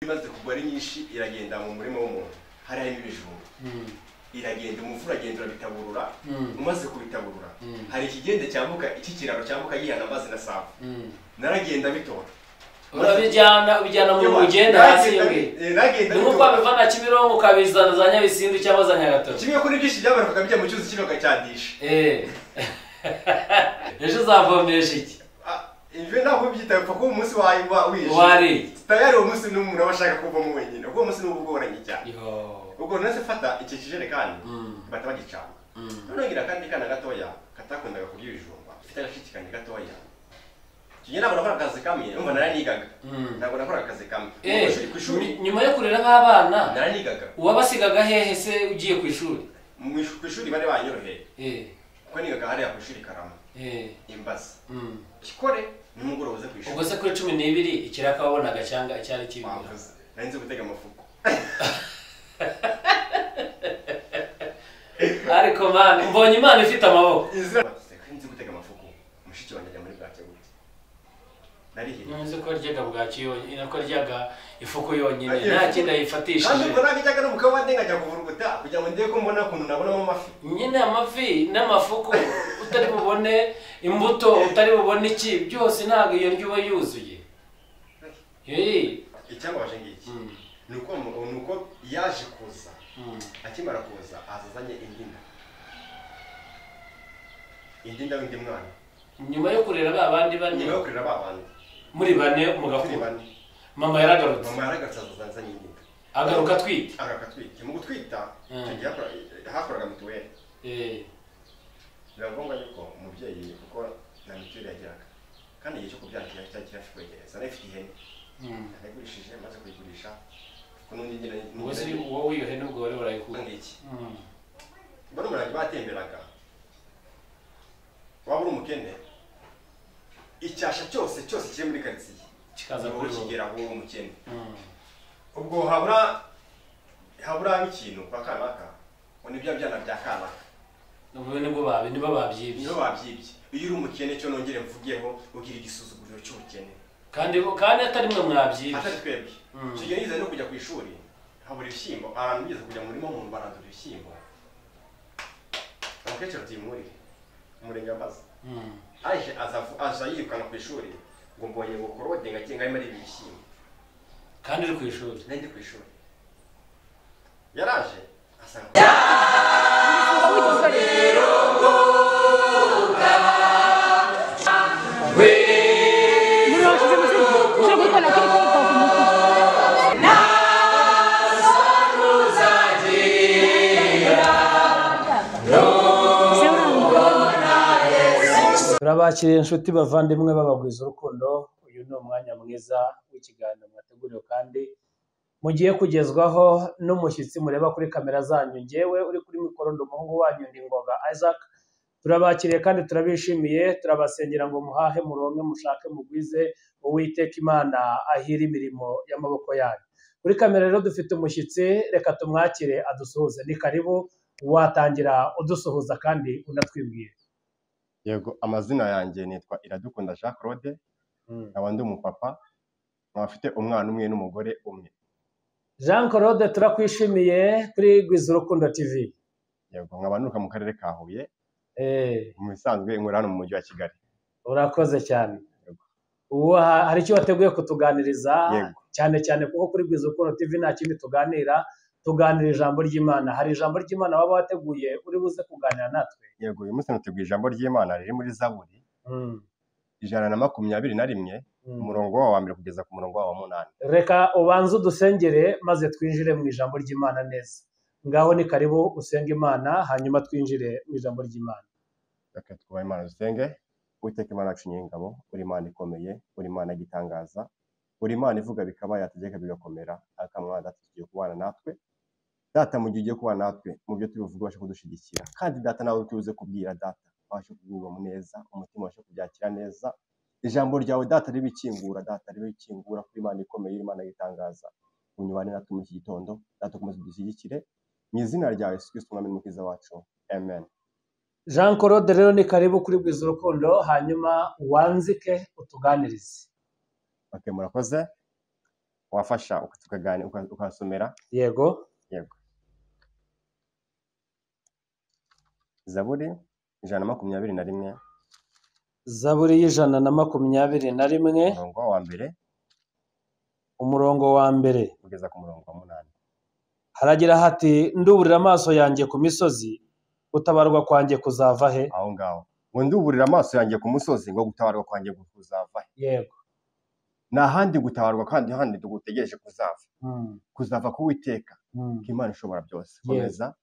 imaze kugwa ari nyinshi iragenda mu murima w'umuntu hari harimo ibijumba iragenda umuvura agenda urabitaburura umaze kubitaburura hari ikigende cyambuka iki kiraro cyambuka yihana amazi na safu naragenda bitora bijyana mu mugenda hasi yewe nuko abivana Kimironko ukabizana za Nyabisindu cyangwa za Nyagatora kimwe kuri byinshi byabarukaga bijya mu cyuzi kiroga cyadisha ejo zavomesha iki Ive ntabwo byita pfa ko umunsi wije wari tayari umunsi n'umuntu abashaka kuvamo wenyine ubwo umunsi n'ubugoranye cyane ubwo nase fata iki kijerekani bata bagicana none ngira kandi kana gatoya katakundaga kurya ibijumba ifite agashikikanye gatoya kiye nabona ko akazi kamwe umva naranigaga ntabwo nakora akazi kamwe ku ishuri nyuma yo kurera abana naranigaga uwabasigaga hehe se ugiye ku ishuri ku ishuri bari banyoroheye ko nigaga hariya ku ishuri Karama imbaza kikore nimugoroba uze ku ishuri ubwo se kuri 12 ikiraka wabonaga cyanga cyari kibi nanze gutega amafuko ariko man mbonye Imana ifite amaboko nzi gutega amafuko mushiki wanjye ajya muri bwacye gute narihe nzi ko ryaga bwacye yonyine ko ryaga ifuko yonyine nta kindi yifatishije kandi ubwo nagijyaga no mukaba ndengajya kuvuruguta kugira ngo ndebe ko mbona kuntu nabonamo amafi nyine amafi n'amafuko utari bubone imbuto utari bubone iki byose ntago iyo ndyo yuzuye icyabaje ngiki nuko yaje kuza akimara kuza azazanye indinda w'indi mwana nyuma yo kurera babandi bane muri bane umugakuru mama yaragarutse azazanye indinda agaruka twite mu gutwita hakoraga mituweli biravunga yuko umubyeyi kuko na mituweli yagiraga kandi igihe cyo kubyara cyari kwegereza nari ifite ihene nayigurishije maze kuyigurisha kuko n'undi ngira wowe iyo hene ubwo wari urayikura ngiki mbona umuntu batemberaga waba uri umukene icyasha cyose kiri muri karitsiye kikaza kuri kigera aho umukene ubwo habura ikintu kwa kanaka ngo nibyo byana bya kanaka ubwo nibo babyibye iyo uri umukene cyo nongere mvugeho ugira igisuzuguriro cy'ubukene kandi atari mwe mwabyibye atari twebwe kigera yize no kujya ku ishuri habura ibishyimbo abantu bigeze kujya mu murima mu barandura ibishyimbo umukecuru timuri umurenge w'amazi aje aza yirukana ku ishuri ngo mbonye ngo korode ngakenga arimo ari ibishyimbo kandi uri ku ishuri ndi ku ishuri yaraje asanga turabakiriye inshuti bavandimwe babagwiza urukundo uyu ni umwanya mwiza w'ikiganiro mwateguriwe kandi mugiye kugezwaho n'umushyitsi mureba kuri kamera zanyu ngewe uri kuri mikoro umuhungu wanyu ndi Ngoga Isaac turabakiriye kandi turabishimiye turabasengera ngo muhahe muronke mushake mugwize Uwiteka Imana ahira imirimo y'amaboko yanyu kuri kamera rero dufite umushyitsi reka tumwakire adusuhuze ni karibu watangira udusuhuza kandi unatwibwira yego amazina yanjye nitwa Iradukunda Jean Claude nkaba ndi umupapa nkafite umwana umwe n'umugore umwe Jean Claude turakwishimiye kuri Gwiza Urukundo TV yego nkabanuka mu karere ka Huye mu bisanzwe nkora hano mu mujyi wa Kigali urakoze cyane hari icyo wateguye kutuganiriza cyane kuko kuri Gwiza Urukundo TV nta kindi tuganira ijambo ry'Imana hari ijambo ry'Imana waba wateguye uri buze kuganira natwe yego uyu munsi nateguye ijambo ry'Imana riri muri Zaburi 121 umurongo wa mbere kugeza ku murongo wa 8 reka ubanze udusengere maze twinjire mu ijambo ry'Imana neza ngaho ni karibu usenge Imana hanyuma twinjire mu ijambo ry'Imana reka twubahe Imana dusenge Uwiteka Imana yacu nyingabo uri Imana ikomeye uri Imana igitangaza uri Imana ivuga bikaba yategeka bigakomera akamwana data tugiye kubana natwe data mu gihe ugiye kubana natwe mu byo tubivuga bashe kudushigikira kandi data nawe tuze kubwira data bashe kubwirwa mu neza umutima washe kubyakira neza ijambo ryawe data ribikingura kuri Imana ikomeye Imana yitangaza unyubane natwe muri iki gitondo data komeza dushyigikire mu izina rya Yesu Kristo umwami n'umukiza wacu amen Jean Claude rero ni karibu kuri Gwiza Urukundo hanyuma wanzike utuganirize murakoze wafasha tukaganira ukasomera. Yego. Zaburi 121. Zaburi y'121 umurongo wa mbere kugeza ku murongo wa 8. haragira hati nduburira amaso yanjye ku misozi gutabarwa kwanjye kuzava he? Aho ngaho ngo nduburira amaso yanjye ku musozi ngo gutabarwa kwanjye kuzava he? Yego. Nahandi gutabarwa kandi handi tugutegereje kuzava ku Uwiteka Imana ishobora byose. Komeza.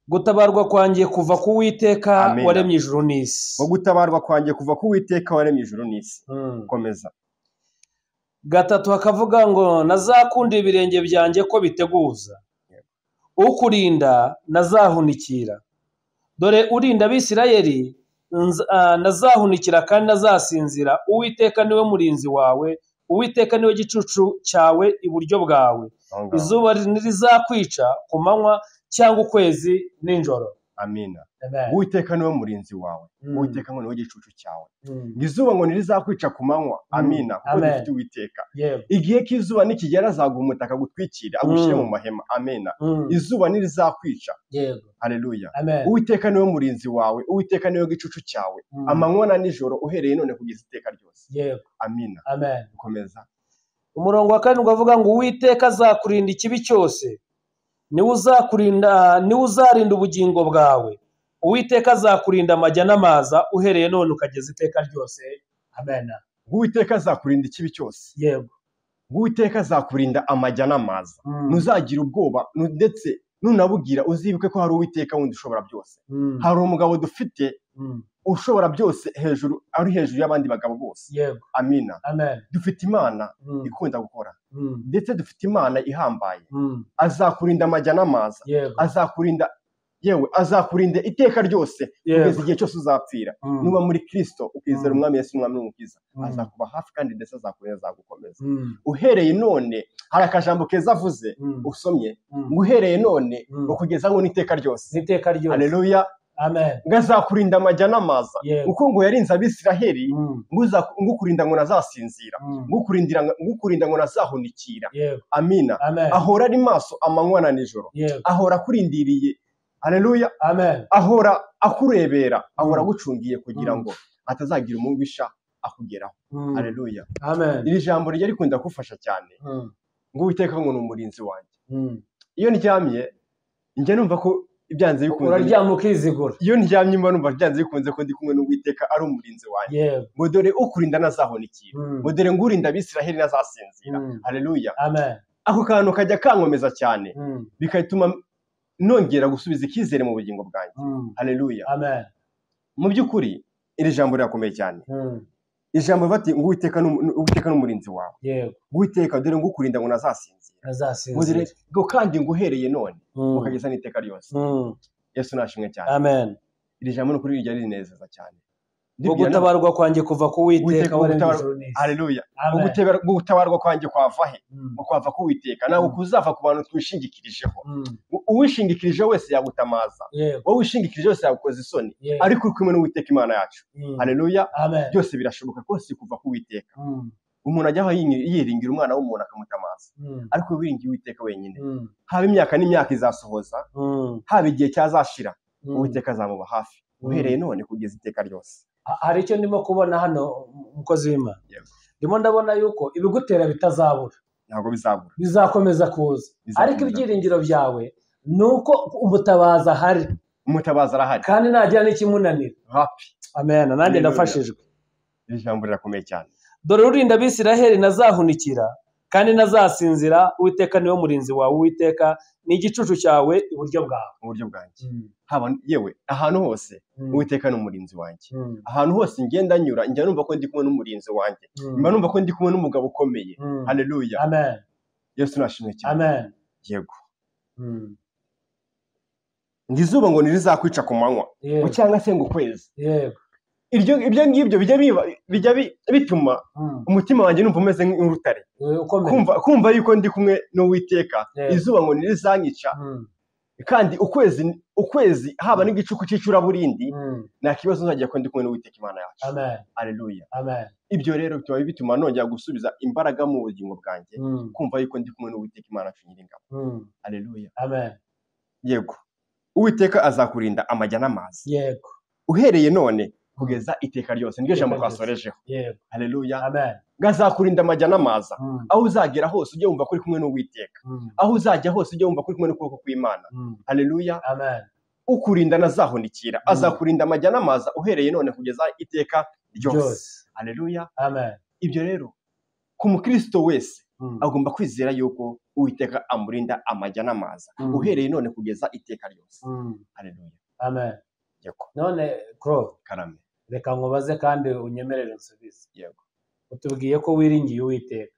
Gutabarwa kwanjye kuva ku Uwiteka waremye ijuru n'isi. Ngo gutabarwa kwanjye kuva ku Uwiteka waremye ijuru n'isi. Komeza. Gatatu hakavuga ngo nazakunda ibirenge byanjye ko biteguza. Ukurinda nazahunikira. Dore urinda Abisirayeli nazahunikira kandi nazasinzira. Uwiteka niwe murinzi wawe, Uwiteka niwe gicucu cyawe iburyo bwawe. Izuba ntirizakwica ku manywa cyangwa ukwezi n'injoro. Amina. Uwiteka niwe murinzi wawe, Uwiteka ngo niwe gicucu cyawe. Izuba ngo ntirizakwica ku manywa. Amina. Kuko dufite Uwiteka. Igihe k'izuba nikigera azaguha umutaka gutwikira agushyire mu mahema. Amina. Izuba ntirizakwica. Haleluya. Uwiteka niwe murinzi wawe, Uwiteka niwe gicucu cyawe amanywa na nijoro uhereye none kugeza iteka ryose. Amina. Komeza. Umurongo wa 7 avuga ngo Uwiteka azakurinda ikibi cyose. Niwe uzarinda ubugingo bwawe. Uwiteka azakurinda amajya n'amaza uhereye none ukageza iteka ryose. Amena. Uwiteka azakurinda ikibi cyose. Yego. Uwiteka azakurinda amajya n'amaza. Nuzagira ubwoba ndetse nunabugira uzibuke ko hari Uwiteka wundi ushobora byose. Hari umugabo dufite ushobora byose hejuru ari hejuru y'abandi bagabo bose. Yego. Amina. Amen. Dufite Imana ikunda gukora. Ndetse dufite Imana ihambaye. Azakurinda amajya n'amaza. Azakurinda azakurinda iteka ryose kugeza igihe cyose uzapfira. Nuba muri Kristo ukizera umwami Yesu umwami n'umukiza azakuba hafi kandi ndetse azakurinda azagukomeza. Uhereye none hari akajambo keza avuze usomye ngo uhereye none ukugeza ngo n'iteka ryose. Haleluya. Amen. Ngazakurinda amajya n'amaza. Uko ngo yarinze Abisirayeli ngukurinda ngo nazasinzira. Ngukurinda ngo nazahunikira. Amina. Ahora ari maso amanywa na nijoro. Ahora kurindiriye. Haleluya. Amen. Ahora akurebera, ahora gucungiye kugira ngo atazagira umubisha akugeraho. Haleluya. Amen. Iri jambo rye rikunda kufasha cyane. Ngo Uwiteka ngo n'umurinzi wanjye. Iyo ndyamye njye numva ko ibyanze bikunze uraryama ukizigura. Iyo ndyamye mba numva byanze bikunze ko ndi kumwe n'Uwiteka ari umurinzi wanjye. Ngo dore ukurinda nazahunikira. Ngo dore ngurinda Abisirayeli nazasinzira. Haleluya. Amen. Ako kantu kajya kankomeza cyane bikatuma nongera gusubiza ikizere mu bugingo bwanjye. Haleluya. Amen. Mu by'ukuri iri jambo rirakomeye cyane. Ijambo bati ngo Uwiteka n'umurinzi wawe. Yego. Uwiteka dore ngukurinda ngo nazasinzira. Ngo kandi nguhereye none ukageza n'iteka ryose. Yesu nashimwe cyane. Amen. Iri jambo n'ukuri rijya rinezeza cyane. Ngo gutabarwa kwanjye kuva ku Uwiteka waremye ijuru n'isi. Haleluya. Ngo gutabarwa kwanjye kwava he? Ngo kwava ku Uwiteka. Nawe kuzava ku bantu twishingikirijeho. Uwishingikirije wese yagutamaza. Wowe wishingikirije wese yagukoza isoni. Ariko uri kumwe n'Uwiteka Imana yacu. Haleluya. Byose birashoboka kose kuva ku Uwiteka. Umuntu ajyaho yiringira umwana w'umuntu akamutamaza. Ariko wiringiye Uwiteka wenyine. Haba imyaka n'imyaka izasohoza. Haba igihe cyazashira. Uwiteka azamuba hafi. Uhereye none kugeza iteka ryose. Hari icyo ndimo kubona hano umukozi w'Imana. Ndimo ndabona yuko ibigutera bitazabura. Ntabwo bizabura. Bizakomeza kuza. Ariko ibyiringiro byawe nuko umutabazi ahari. Umutabazi arahari. Kandi ntagira n'ikimunanira. Happy. Amen. Nanjye ndafashijwe. Iri jambo rirakomeye cyane. Dore urinda Abisirayeli nazahunikira kandi nazasinzira. Uwiteka niwe murinzi wawe. Uwiteka ni igicucu cyawe iburyo bwawe. Uburyo bwanjye. Haba yewe ahantu hose Uwiteka ni umurinzi wanjye. Ahantu hose ngenda nyura njya numva ko ndi kumwe n'umurinzi wanjye. Mba numva ko ndi kumwe n'umugabo ukomeye. Haleluya. Amen. Yesu nashimwe cyane. Amen. Yego. Ngizuba ngo ntirizakwica ku manywa. Cyangwa se ngo ukwezi. Yego. Ibyo ngibyo bijya bituma umutima wanjye numva umeze nk'urutare. Kumva yuko ndi kumwe n'Uwiteka. Izuba ngo ntirizanyica. kandi ukwezi haba n'igicuku cy'icuraburindi nta kibazo nzagira ko ndi kumwe n'Uwiteka Imana yacu. Amen. Haleluya. Amen. Ibyo rero bituma nongera gusubiza imbaraga mu bugingo bwanjye kumva yuko ndi kumwe n'Uwiteka Imana yacu nyiringabo. Haleluya. Amen. Yego. Uwiteka azakurinda amajya n'amazi. Yego. Uhereye none kugeza iteka ryose. Niryo jambo twasorejeho. Yego. Haleluya. Amen. Gazakurinda amajya n'amaza. Aho uzagera hose ujye wumva kuri kumwe n'Uwiteka. Aho uzajya hose ujye wumva kuri kumwe n'ukuboko kw'Imana. Haleluya. Amen. Ukurinda nazahunikira. Azakurinda amajya n'amaza uhereye none kugeza iteka ryose. Haleluya. Amen. Ibyo rero ku mukristo wese agomba kwizera yuko Uwiteka amurinda amajya n'amaza uhereye none kugeza iteka ryose. Haleluya. Amen. Yego. None Claude, karame, reka nkubaze kandi unyemerere nsubize. Yego. Utubwiye ko wiringiye Uwiteka.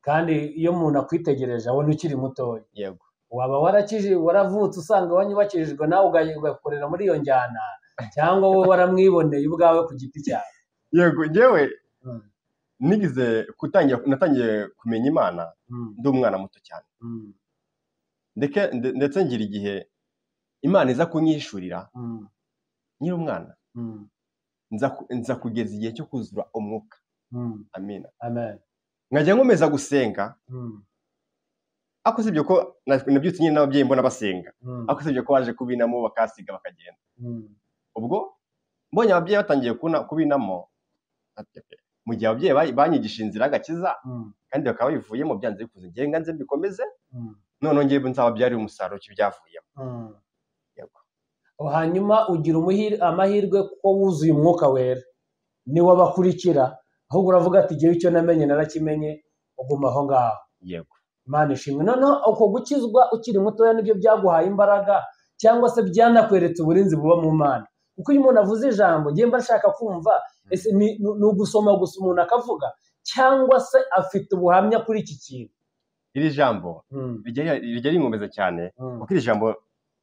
Kandi iyo umuntu akwitegereje abona ukiri mutoya. Yego. Waba waravutse usanga wanyubakishijwe nawe ugakorera muri iyo njyana cyangwa wowe waramwiboneye ubwawe ku giti cyawe? Yego, njyewe natangiye kumenya Imana ndi umwana muto cyane. Ndetse ngira igihe Imana iza kunyishurira nyiri umwana. Nza kugeza igihe cyo kuzura umwuka. Amina. Amen. Nkajya nkomeza gusenga. Ako sibyo ko nabyutse nyine n'ababyeyi mbona basenga. Ako sibyo ko baje kubinamo bakasiga bakagenda. Ubwo mbonye ababyeyi batangiye kubinamo, mu gihe ababyeyi banyigisha inzira y'agakiza kandi bakaba bivuyemo byanze bikuze, ngiye nganze mbikomeze none ngiye nzababyarira umusaruro cy'ibyavuyemo. Yego. Hanyuma ugira amahirwe ko wuzuye umwuka wera, ni wabakurikira ahubwo uravuga ati igihe icyo namenye narakimenye, uguma aho ngaho. Yego. Imana ishimwe. Noneho uko gukizwa ukiri mutoya nibyo byaguhaye imbaraga cyangwa se byanakweretse uburinzi buba mu Mana? Kuko iyo umuntu avuze ijambo ngiye mba nshaka kumva ese ni ugusoma gusa umuntu akavuga cyangwa se afite ubuhamya kuri iki kintu? Iri jambo rijya rinkomeza cyane kuko iri jambo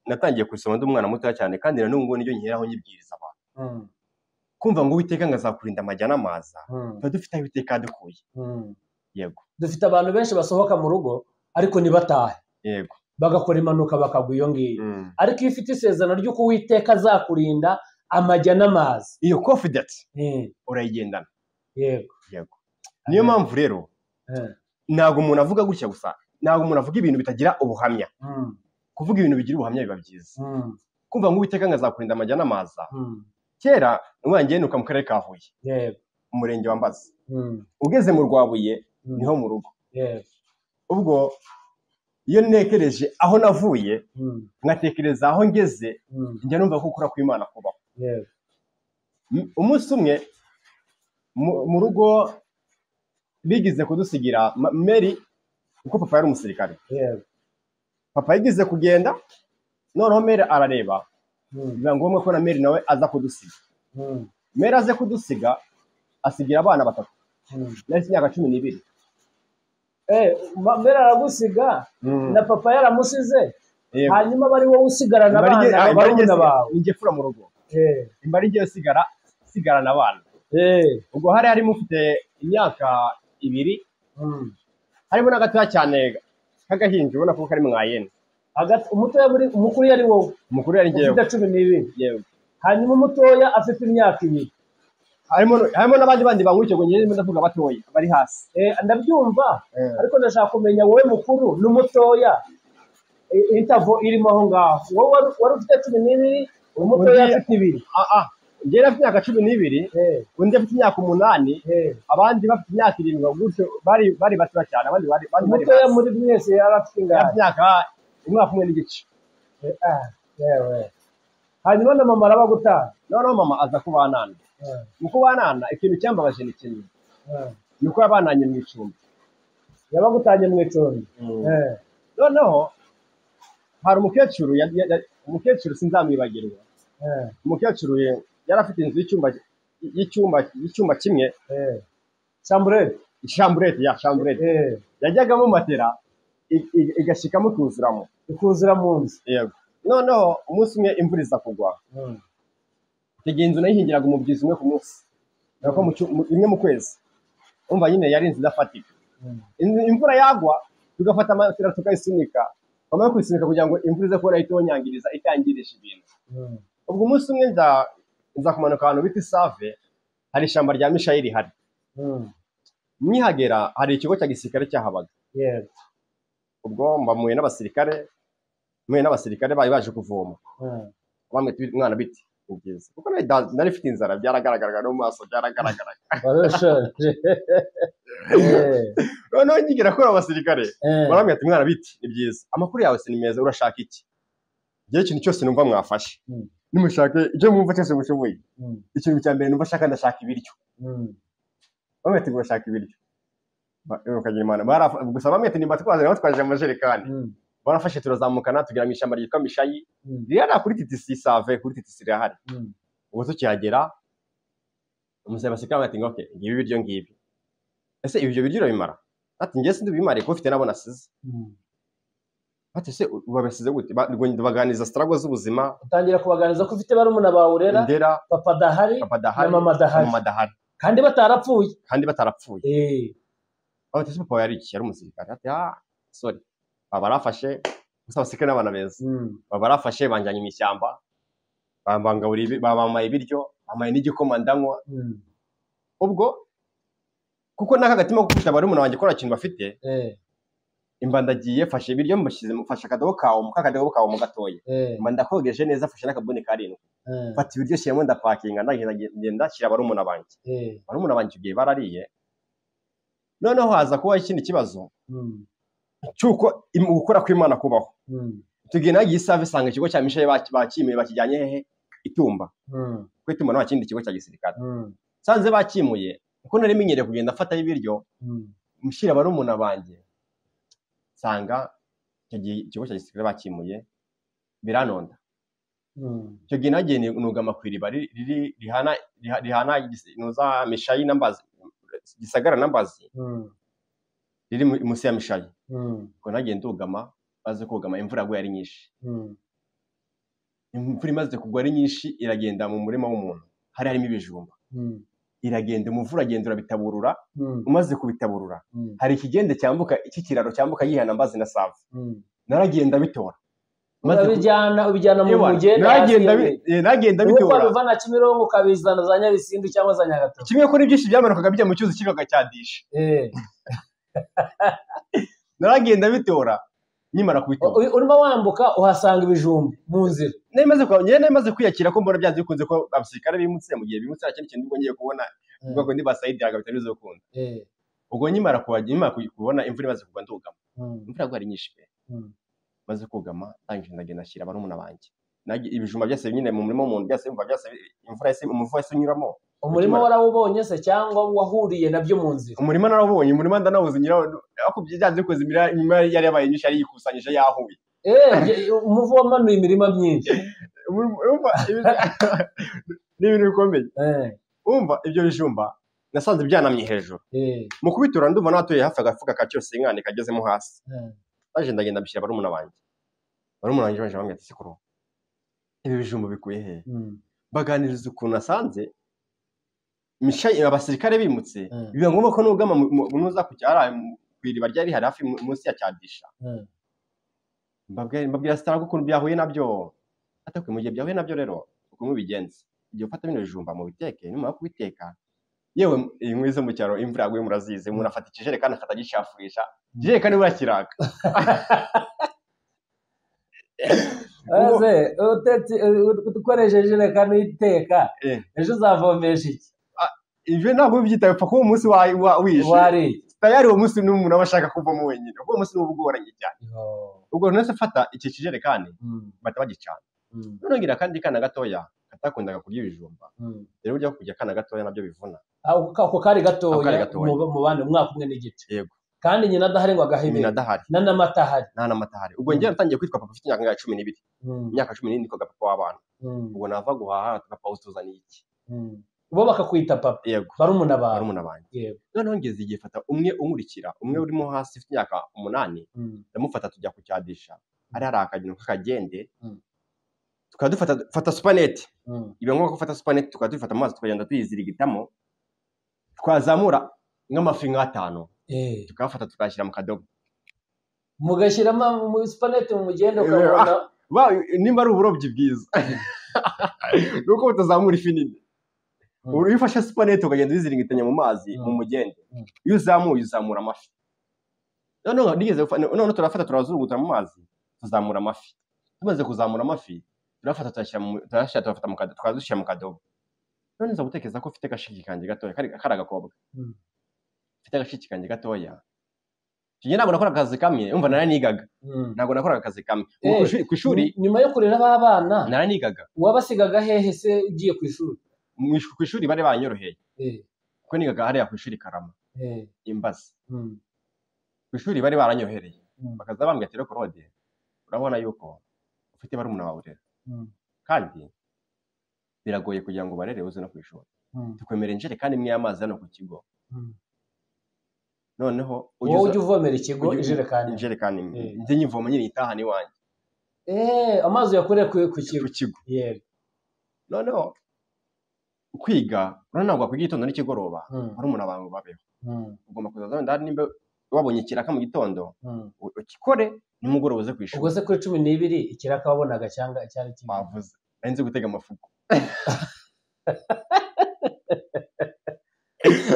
natangiye kusoma ndi umwana mutoya cyane kandi na n'ubwo niryo nkiraho nyibwiriza abantu. Kumva ngo Uwiteka ngazakurinda amajya n'amaza, tuba dufite Uwiteka dukuye. Yego. Dufite abantu benshi basohoka mu rugo ariko ntibatahe. Yego. Bagakora impanuka bakagwa iyo ngiyo. Ariko iyo ufite isezerano ry'uko Uwiteka azakurinda amajya n'amazi, iyo confidence urayigendana. Yego. Yego. Niyo mpamvu rero ntabwo umuntu avuga gutya gusa, ntabwo umuntu avuga ibintu bitagira ubuhamya. Kuvuga ibintu bigira ubuhamya biba byiza. Kumva ngo Uwiteka ngazakurinda amajya n'amaza. Kera ngenuka mu karere ka Huye. Yego. Umurenge wa Mbazi. Ugeze mu Rwabuye niho mu rugo. Yego. Ubwo iyo ntekereje aho navuye nkatekereza aho ngeze, njya numva ko ukura kw'Imana kubaho. Yego. Umunsi umwe mu rugo bigize kudusigira Mary, kuko papa yari umusirikare. Yego. Papa yigize kugenda, noneho Mary arareba biba ngombwa ko na Mary nawe aza kudusiga. Mary aze kudusiga asigira abana batatu. Nari imyaka 12. Mary aragusiga na papa yaramusize, hanyuma bari wowe usigarana abana barumuna bawe. Ninjye fura mu rugo. Imbari ngiye sigarana abana. Ubwo hari harimo ufite imyaka 2, harimo n'agatoya cyane kagahinja ubona ko kari mwayene. Umutoya umukuru yari wowe? Umukuru yari ngiye. Ufite 12. Yego. Hanyuma umutoya afite imyaka 2. Harimo n'abandi bangwicyo ngo ngeze ndavuga batoya bari hasi. Ndabyumva, ariko ndashaka kumenya wowe mukuru n'umutoya interval irimo aho ngaho. Wowe wari ufite 12, umutoya afite 2. Njye afite imyaka 12, undi afite imyaka 8, abandi bafite imyaka 7 gutyo, bari bato cyane, abandi bari umutoya muri mwese yari afite imyaka umwaka umwe n'igice. Yewe. Hanyuma na mama arabagutana. Noneho mama aza kubanana. Muko banana ikintu cyambabaje ni kimwe. Nuko yabananye mu icumbi. Yabagutanye mu icumbi. Noneho hari umukecuru sinzamwibagirwa. Umukecuru yari afite inzu y'icyumba kimwe. Chambrette. Yajyagamo matera igashikamo ikuzura mu nzu. Yego. Noneho umunsi umwe imvura iza kugwa. Tegeye inzu nayihingiraga umubyizi umwe ku munsi. Nako imwe mu kwezi. Umva nyine yari inzu idafatika. Imvura yagwa tugafata amatera tukayisunika wamara kwisunika kugira ngo imvura ize kubona itonyangiriza itangirisha ibintu. Ubwo umunsi umwe nza kumanuka ahantu bita Save, hari ishyamba rya Mishayeli hari. Mwihagera hari ikigo cya gisirikare cyahabaga. Ubwo mbamuye n'abasirikare bari baje kuvoma. Bamwe mwana biti ngize. Kuko nari mfite inzara byaragaragaraga no mu maso byaragaragaraga. Noneho ngigira ko abasirikare baramye ati mwana biti ni byiza. Amakuru yawe se ni meza, urashaka iki? Gihe ikintu cyose numva mwafashe. Nimushake icyo mwumva cyose mushoboye. Ikintu cya mbere numva ndashaka ibiryo. Bamwe ati urashaka ibiryo. Ukagira Imana gusa bamwe ati nimba twazanye amajerekani. Barafashe turazamukana tugira mu ishyamba ryitwa Mishayi. Rira kuri TTC Save, kuri TTC rahari. Ubwo tukihagera umusabasika ati ngo okay, ngibi ibiryo ngibi. Ese ibyo biryo bimara? Ati ngiye sindi bimare ko ufite nabo nasize. Ati se ubabesize gute? Baganiza struggle z'ubuzima. Utangira kubaganiza ko ufite barumuna bawe urera, papa dahari, na mama dahari. Kandi batarapfuye. Ati se papa yari iki? Yari umusirikare. Ati sorry. Barafashe usabasike n'abana beza. Barafashe banjanye mu ishyamba. Bamaye ibiryo, bamaye n'igikoma ndanywa. Ubwo kuko nakagatima ko kufita barumuna wanjye kora kintu bafite. Imba ndagiye fashe ibiryo mufasha akadobo kawo mu gatoye. Imba ndakogeje neza fashe n'akabone karindwi. Fata ibiryo shyiramo ndapakinga ndagenda shyira barumuna banjye. Barumuna banjye ugiye barariye. Noneho haza kuba ikindi kibazo. Cyuko gukora kw'Imana kubaho. Tugiye nagiye Save sanga ikigo cya Mishayi bakimiye bakijyanye hehe Itumba. Kwitumba no kindi kigo cya gisirikare. Sanze bakimuye kuko nari menyereye kugenda afata ibiryo mushyira barumuna banjye. Sanga ikigo cya gisirikare bakimuye biranonda. Cyo gihe nagiye nugama kwiriba rihana nuza Mishayi nambazi gisagara nambazi. Riri musi ya Mishayi. Ko nagiye ndugama baze kugama imvura yaguye ari nyinshi. Imvura imaze kugwa ari nyinshi iragenda mu murima w'umuntu. Hari harimo ibijumba. Iragenda umuvura agendura bitaburura. Umaze kubitaburura hari ikigende cyambuka ikikiraro cyambuka yihana mbazi na Save. Naragenda bitora. Ubijyana mu mugenda. Nagenda bitora. Uko bavana Kimironko ukabizana za Nyabisindu cyangwa za Nyagato. Kimwe kuri byinshi byamanukaga bijya mu cyuzi kibaga cyadisha. Naragenda bitora nyimara kubitora. Urimo wambuka uhasanga ibijumba mu nzira. Nemaze kwiyakira ko mbona byanze bikunze ko abasirikare bimutse mu gihe bimutse cyane kintu ngo ngiye kubona ubwo ndi basayidiraga bitarizo gukunda. Ubwo nyimara kubona imvura imaze kugwa ndugama. Imvura yagwari nyinshi pe. Maze kugama tangije ndagenda ashyira barumuna banjye. Ibijumba byose nyine mu murimo w'umuntu byose imvura yese umuvu wese unyuramo. Umurimo warawubonye se cyangwa wahuriye nabyo mu nzira? Umurimo narawubonye, umurimo ndanawuzi nyirawo ako byanze bikoze imirima yari yabaye nyinshi yari yikusanyije yahuye. Umuvu wamanuye imirima myinshi. Ni ibintu bikomeye. Umva ibyo bijumba nasanze byanamye hejuru. Mu kubitura ndumva natuye hafi agafuka ka cyose inkane kagezemo hasi. Baje ndagenda bishyira barumuna banjye. Barumuna banjye baje bambwira ati sikuru. Ibi bijumba bikuye he? Baganiriza ukuntu nasanze Mishayi abasirikare bimutse biba ngombwa ko nugama muza kucyara kwiriba ryari hari hafi munsi ya cyadisha. Mbabwira sitara ukuntu byahuye nabyo. Atakwe mu gihe byahuye nabyo rero uko mubigenze. Igihe ufata bino bijumba mu biteke nyuma yo kubiteka. Yewe inkwi zo mu cyaro imvura yaguye murazize umuntu afata ikijerekani afata gishafurisha. Ijerekani burakiraka. Aze ukoresheje ijerekani iteka ejo uzavomesha iki? Ivyo ntabwo byitaye pfa ko umunsi wije. Tayari uwo munsi n'umuntu abashaka kuvamo wenyine. Uwo munsi n'ubugoranye cyane. Ubwo nese fata iki kijerekani bata bagicana. None ngira kandi kana gatoya katakundaga kurya ibijumba. Rero ujya kujya kana gatoya nabyo bivuna. Ako kari gatoya mu bandi umwaka umwe n'igice. Yego. Kandi nyina adahari ngo agahibe. Nyina adahari. N'amata ahari. N'amata ahari. Ubwo ngiye natangiye kwitwa papa afite imyaka 12. Imyaka 12 ko gapapa w'abana. Ubwo nava guhaha tukapa utuzaniye iki. Bo bakakwita papa. Barumuna banjye. Yego. Noneho ngeze igihe fata umwe unkurikira, umwe urimo hasi ufite imyaka 8, ndamufata tujya kucyadisha. Ari akagino kakagende. Tukadufata supanete. Ibe ngombwa ko fata supanete tukadufata amazi tukagenda tuyizirigitamo. Twazamura nk'amafi 5. Tukafata tukashyira mu kadobo. mugashyiramo mu supanete mu mugenda ukabona nimba ari uburobyi bwiza nuko butazamura ifi nini. Iyo ufashe supanete ukagenda uziringitanya mu mazi mu mugende, iyo uzamuye uzamura amafi. Noneho turafata turazunguta mu mazi tuzamura amafi. Tumaze kuzamura amafi turafata twazushyira mu kadobo. None nza gutekereza ko ufite agashiki kanjye gatoya kari agakobwa. Ufite agashiki kanjye gatoya. Tugiye ntabwo nakora akazi kamwe, umva naranigaga. Ntabwo nakora akazi kamwe. Ku ishuri nyuma yo kurera abana naranigaga. Wabasigaga hehe se ugiye ku ishuri? Ku ishuri bari banyoroheye. Kuko nigaga hariya ku ishuri Karama. Imbazi. Ku ishuri bari baranyohereye. Bakaza bambwira ati rero Claude, urabona yuko ufite barumuna wawe rero. Kandi biragoye kugira ngo barere uze no ku ishuri. Tukwemera injerekani imwe y'amazi hano ku kigo. Noneho wowe ujye uvomera ikigo injerekani nze nyivoma nyine itahana iwanjye. Amazi yakoreye ku kigo. Noneho kwiga ntabwo kwiga igitondo n'ikigoroba barumuna bawe babeho. Ugomba kuzaza wenda nimba wabonye ikiraka mu gitondo ukikore nimugoroba uze ku ishuri. Ubwo se kuri 12 ikiraka wabonaga cyangwa cyari kimwe? Bavuze nzi gutega amafuko.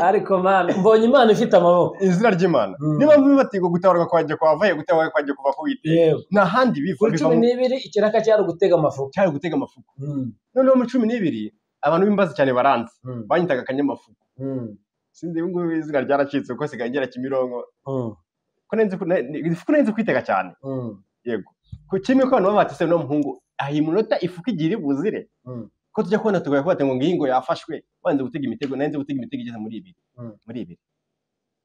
Ariko mana mbonye Imana ifite amaboko. Izina ry'Imana niba bibatigo gutabarwa kwanje kwavaye gutabarwa kwanje kuva ku wite na handi biva kuri 12 ikiraka cyari gutega amafuko. Noneho mu 12 abantu b'imbazi cyane baranze banyitaga akanyamafuko. Sinzi ngo izina ryaracitse uko sigaye ngera Kimironko. Ko nenze kwitega cyane. Yego ku kimwe ko abantu babatise no muhungu ahi munota ifuka igira ibuzire. Ko tujya kubona tugaye kwate ngo ngingo yafashwe banze gutega imitego nanze gutega imitego igeze muri ibi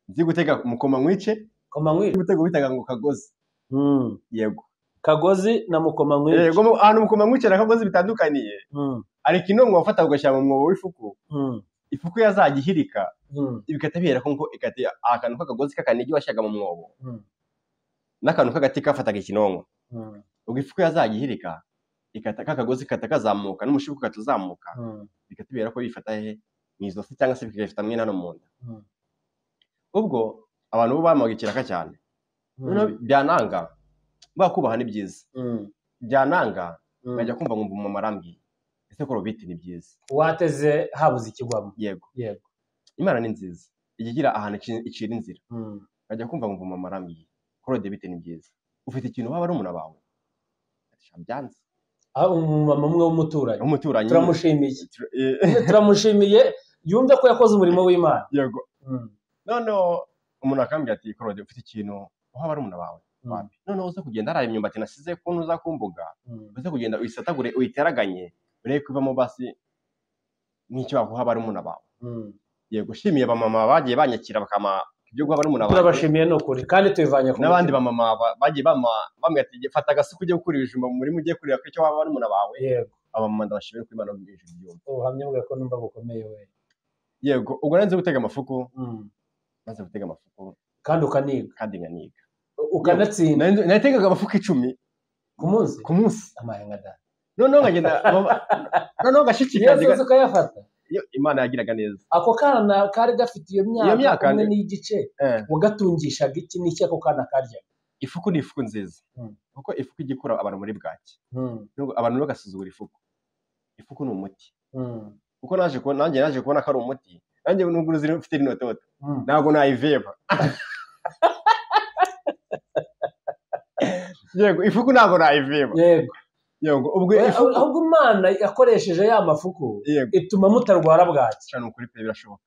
nzi gutega mukoma nkwice gutega bitaga ngo kagozi. Yego kagozi na mukoma nkwice. Yego ahantu mukoma nkwice na kagozi bitandukaniye. Ariko inongo wafata ugashyira mu mwobo w'ifuku. Ifuku yazagihirika ibikatabera ko ngo ikati akantu kakagozi kakanigi washyaga mu mwobo n'akantu kagati kafataga ikinongo. Ubwo ifuku yazagihirika ikataka kagozi katakazamuka n'umushibuko katuzamuka bikatubera ko bifata he mwizosi cyangwa se bikafita mwe nano munda. Ubwo abantu bo bamaga ikiraka cyane. None byananga bakubaha ni byiza. Byananga ngajya kumva ngo mu marambi ese ko robiti ni byiza. Wateze habuze ikigwamo. Yego Imana ni nziza igigira ahantu icira inzira. Ngajya kumva ngo mu marambi ko robiti ni byiza. Ufite ikintu baba ari umuntu bawe byanze. Umumama umwe w'umuturanyi turamushimiye yumve ko yakoze umurimo w'Imana. Yego none umuntu akambwira ati Claude ufite ikintu aho bari umuntu bawe wapi none uza kugenda araye imyumbati nasize ko nuza kumbuga uza kugenda uyisatagure uyiteraganye ureke kwivamo basi n'icyo aho bari umuntu bawe. Yego shimiye bamama bagiye banyakira bakama ibyo gwa bari umuntu bawe. Turabashimiye no kuri kandi tuyivanye ku n'abandi bamama bagiye bamwe ati fata agasuku ujye gukura ibijumba muri mugiye kurira ko icyo baba bari umuntu bawe. Yego abamama ndabashimira ko Imana bwije byumva. Uhamye bwa ko numva gukomeye we. Yego ubwo nanze gutega amafuko. Maze gutega amafuko kandi ukaniga kandi nganiga ukanatsinda. Nategaga amafuko 10 ku munsi amayenga da. Noneho ngagenda noneho gashikikaje Yesu ukayafata. Imana yagiraga neza. Ako kana kari gafite iyo myaka umwe n'igice ugatungishaga iki n'iki ako kana karya. Ifuku ni ifuku nziza kuko ifuku igikura abantu muri bwaki. Abantu bagasuzugura ifuku. Ifuku ni umuti. Kuko nanjye kubona ko ari umuti nanjye nubwo uziri ufite rinototo ntabwo nayiveba. Yego ifuku ntabwo nayiveba. Yego ubwo Imana yakoresheje ya mafuku ituma mutarwara bwaki cyane ukuri pe birashoboka.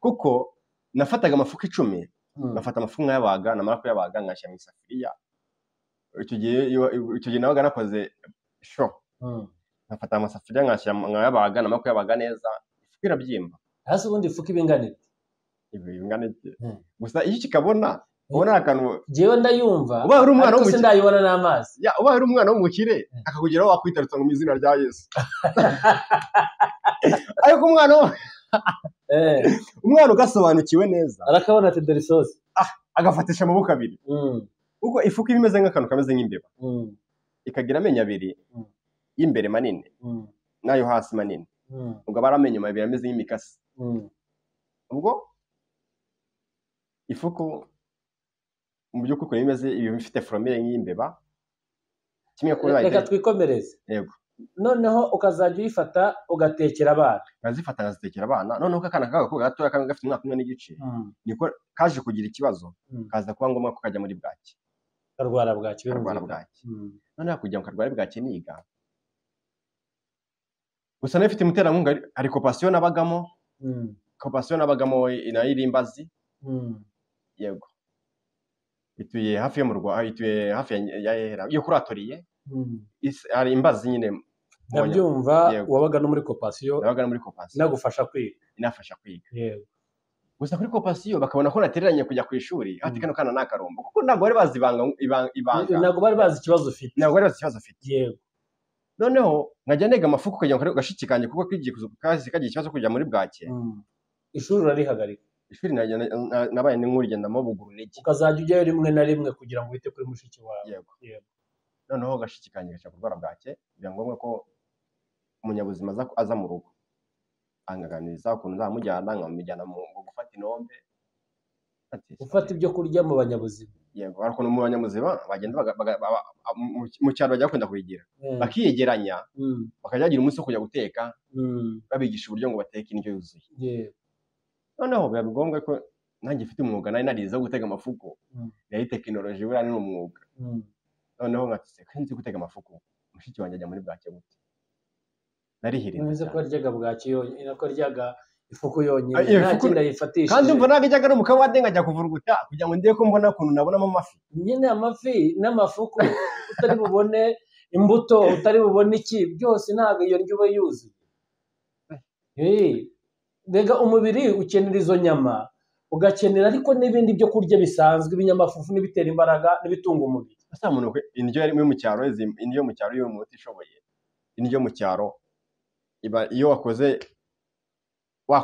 Kuko nafataga amafuku 10 nafata amafuku nk'ayabaga namara kuyabaga ngashyira mu isafuriya. Icyo gihe nabaga nakoze show. Nafata amasafuriya ngashyira nk'ayabaga namara kuyabaga neza ifuku irabyimba. Hasi ubundi ifuku ibinganite gusa iyo kikabona ubona akantu jewe ndayumva uba uri umwana w'umukire ndayibona n'amazi. Uba uri umwana w'umukire akakugeraho wakwitarutsa mu izina rya Yesu. Ariko umwana ugasobanukiwe neza arakabona ati dore isosi agafatisha amaboko abiri. Kuko ifuku imeze nk'akantu kameze nk'imbeba ikagira amenyo abiri y'imbere manini nayo hasi manini. Ubwo baramenye amabiri ameze nk'imikasi. Ubwo ifuku mu by'ukuri ukuntu bimeze iba ifite foromire nk'imbeba kimwe kuri reka twikomereze yego noneho ukazajya uyifata ugatekera abana nkazifata nkazitekera abana noneho akana k'agakobwa gatoya kamwe gafite umwaka umwe n'igice niko kaje kugira ikibazo kaza kuba ngombwa ko kajya muri bwaki karwara bwaki noneho kugira ngo karware bwaki niga gusa nayo ifite umuterankunga hari kopasiyo nabagamo nayo iri Imbazi yego ituye hafi yo mu Rwanda ituye hafi yo kuri Atoriye hari Imbazi nyine ndabyumva wabaga no muri kopasiyo nagufasha kwiga inafasha kwiga yego gusa kuri kopasiyo bakabona ko natereranye kujya ku ishuri ati kano kana nakarombo kuko ntabwo bari bazi ibanga ntabwo bari bazi ikibazo ufite yego noneho nkajya nega amafuku kugira ngo gashiki kanje kuko kagiye ikibazo kujya muri bwake ishuri urarihagarika ishuri nabaye n'inkurugendamo buguru niki ukazajya ujyayo rimwe na rimwe kugira ngo wite kuri mushiki wawe yego noneho gashiki kanje gashaka kurwara bwake biba ngombwa ko umunyabuzima aza mu rugo angaganiza ukuntu nzamujyana nkamujyana mu gufata inombe ufata ibyo kurya mu banyabuzima yego ariko mu banyamuzima bagenda mu cyaro bajya bakunda kubigira bakiyegeranya bakajya bagira umunsi wo kujya guteka babigisha uburyo ngo bateke indyo yuzuye noneho biba ngombwa ko nanjye mfite umwuga nari narize wo gutega amafuko yari tekinoloji buriya ni umwuga noneho nkatse ko nzi gutega amafuko mushiki wanjye ajya muri bwake gute narihirinze nzi ko aryaga bwake yonyine ko aryaga ifuku yonyine nta kindi ayifatisha kandi umva ntabwo ijyaga no mu kabande nkajya kuvuruguta kugira ngo ndebe ko mbona ukuntu nabonamo amafi nyine amafi n'amafuku utari bubone imbuto utari bubone iki byose ntabwo iyo ndyo uba yuzuye mbega umubiri ukenera izo nyama ugakenera ariko n'ibindi byo kurya bisanzwe ibinyamafufu n'ibitera imbaraga n'ibitunga umubiri asa muntu indyo yari mu cyaro indyo mu cyaro yo muti ishoboye indyo mu cyaro iyo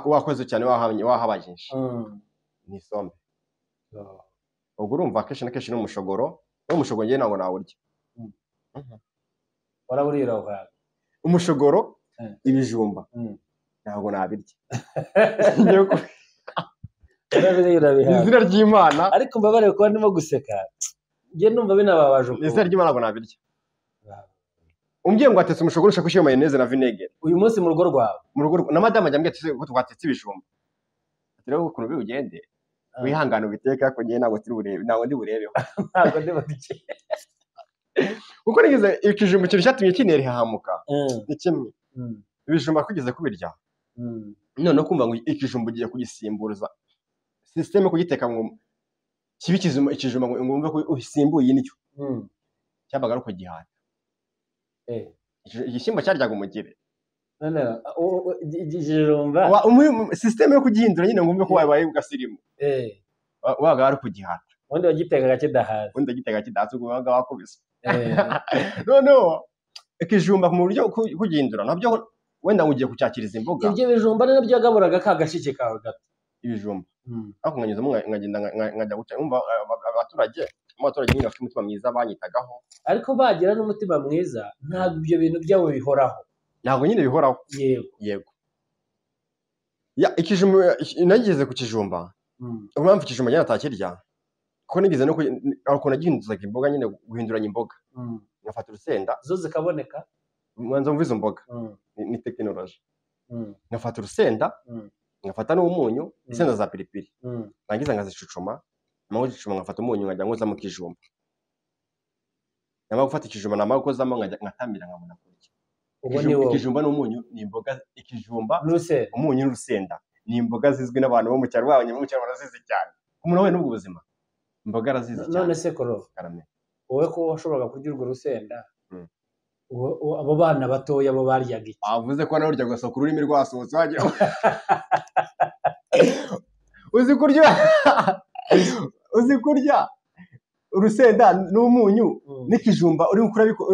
wakoze cyane wahabajisha ni isombe ubwo urumva kenshi na kenshi n'umushogoro ngiye ntabwo nawurya waraburira aho hantu umushogoro ibijumba ntabwo nabirya izina ry'Imana ariko mbabarire kuba ndimo guseka njye numva binababaje uko izina ry'Imana ntabwo nabirya umbwiye ngo atetse umushogoro ushaka gushyira mayoneze na vinegere uyu munsi mu rugo rwawe na madame ajya ambwira ati ko twatetse ibijumba ati rero ukuntu biwugende wihangane ubiteke ariko njye ntabwo ndi burebeho ntabwo ndi burye kuko nigize ikijumba ikintu cyatumye kinera ihahamuka ni kimwe ibijumba kugeze kubirya none kumva ngo ikijumba ugiye kugisimbuza systeme kugiteka ngo kibi ikijumba ngo ngumve ko usimbuye indyo cyabaga ari ukugihata igishyimbo cyaryaga umugire igijumba systeme yo kugihindura nyine ngumve ko wabaye ugasirimu wabaga ari ukugihata ubundi wagitekaga kidahaze ubwo wabaga wakubise noneho ikijumba mu buryo kugihindura nabyo wenda ugiye kucyakiriza imboga ibyo bijumba nabyo yagaburaga ka gashike kawe gato ibijumba ariko nkanyuzamo nkagenda nkajya guca umva abaturage nyine bafite umutima mwiza banyitagaho ariko bagira n'umutima mwiza ntabwo ibyo bintu byabo bihoraho ntabwo nyine bihoraho yego ikijumba nageze ku kijumba impamvu ikijumba nyine atakirya kuko nigeze no ukuntu nagihinduzaga imboga nyine guhinduranya imboga ngafata urusenda zo zikaboneka mwanza mvuze imboga ni tekinoloji ngafata urusenda ngafata n'umunyu isenda za piripiri nangiza ngazicucuma ngafata umunyu nkajya nkoza mu kijumba nyamara gufata ikijumba namara gukozamo ngatambira nkabona kurya ikijumba n'umunyu ni imboga ikijumba umunyu n'urusenda ni imboga zizwi n'abantu bo mu cyaro barazizi cyane umuntu we n'ubwo buzima imboga arazizi cyane none se koro wowe ko washoboraga kurya urwo rusenda abo bana batoya bo baryaga iki avuze ko nawe urya gusohoka ururimi rwasohotse wagira uzi kurya urusenda n'umunyu n'ikijumba urimo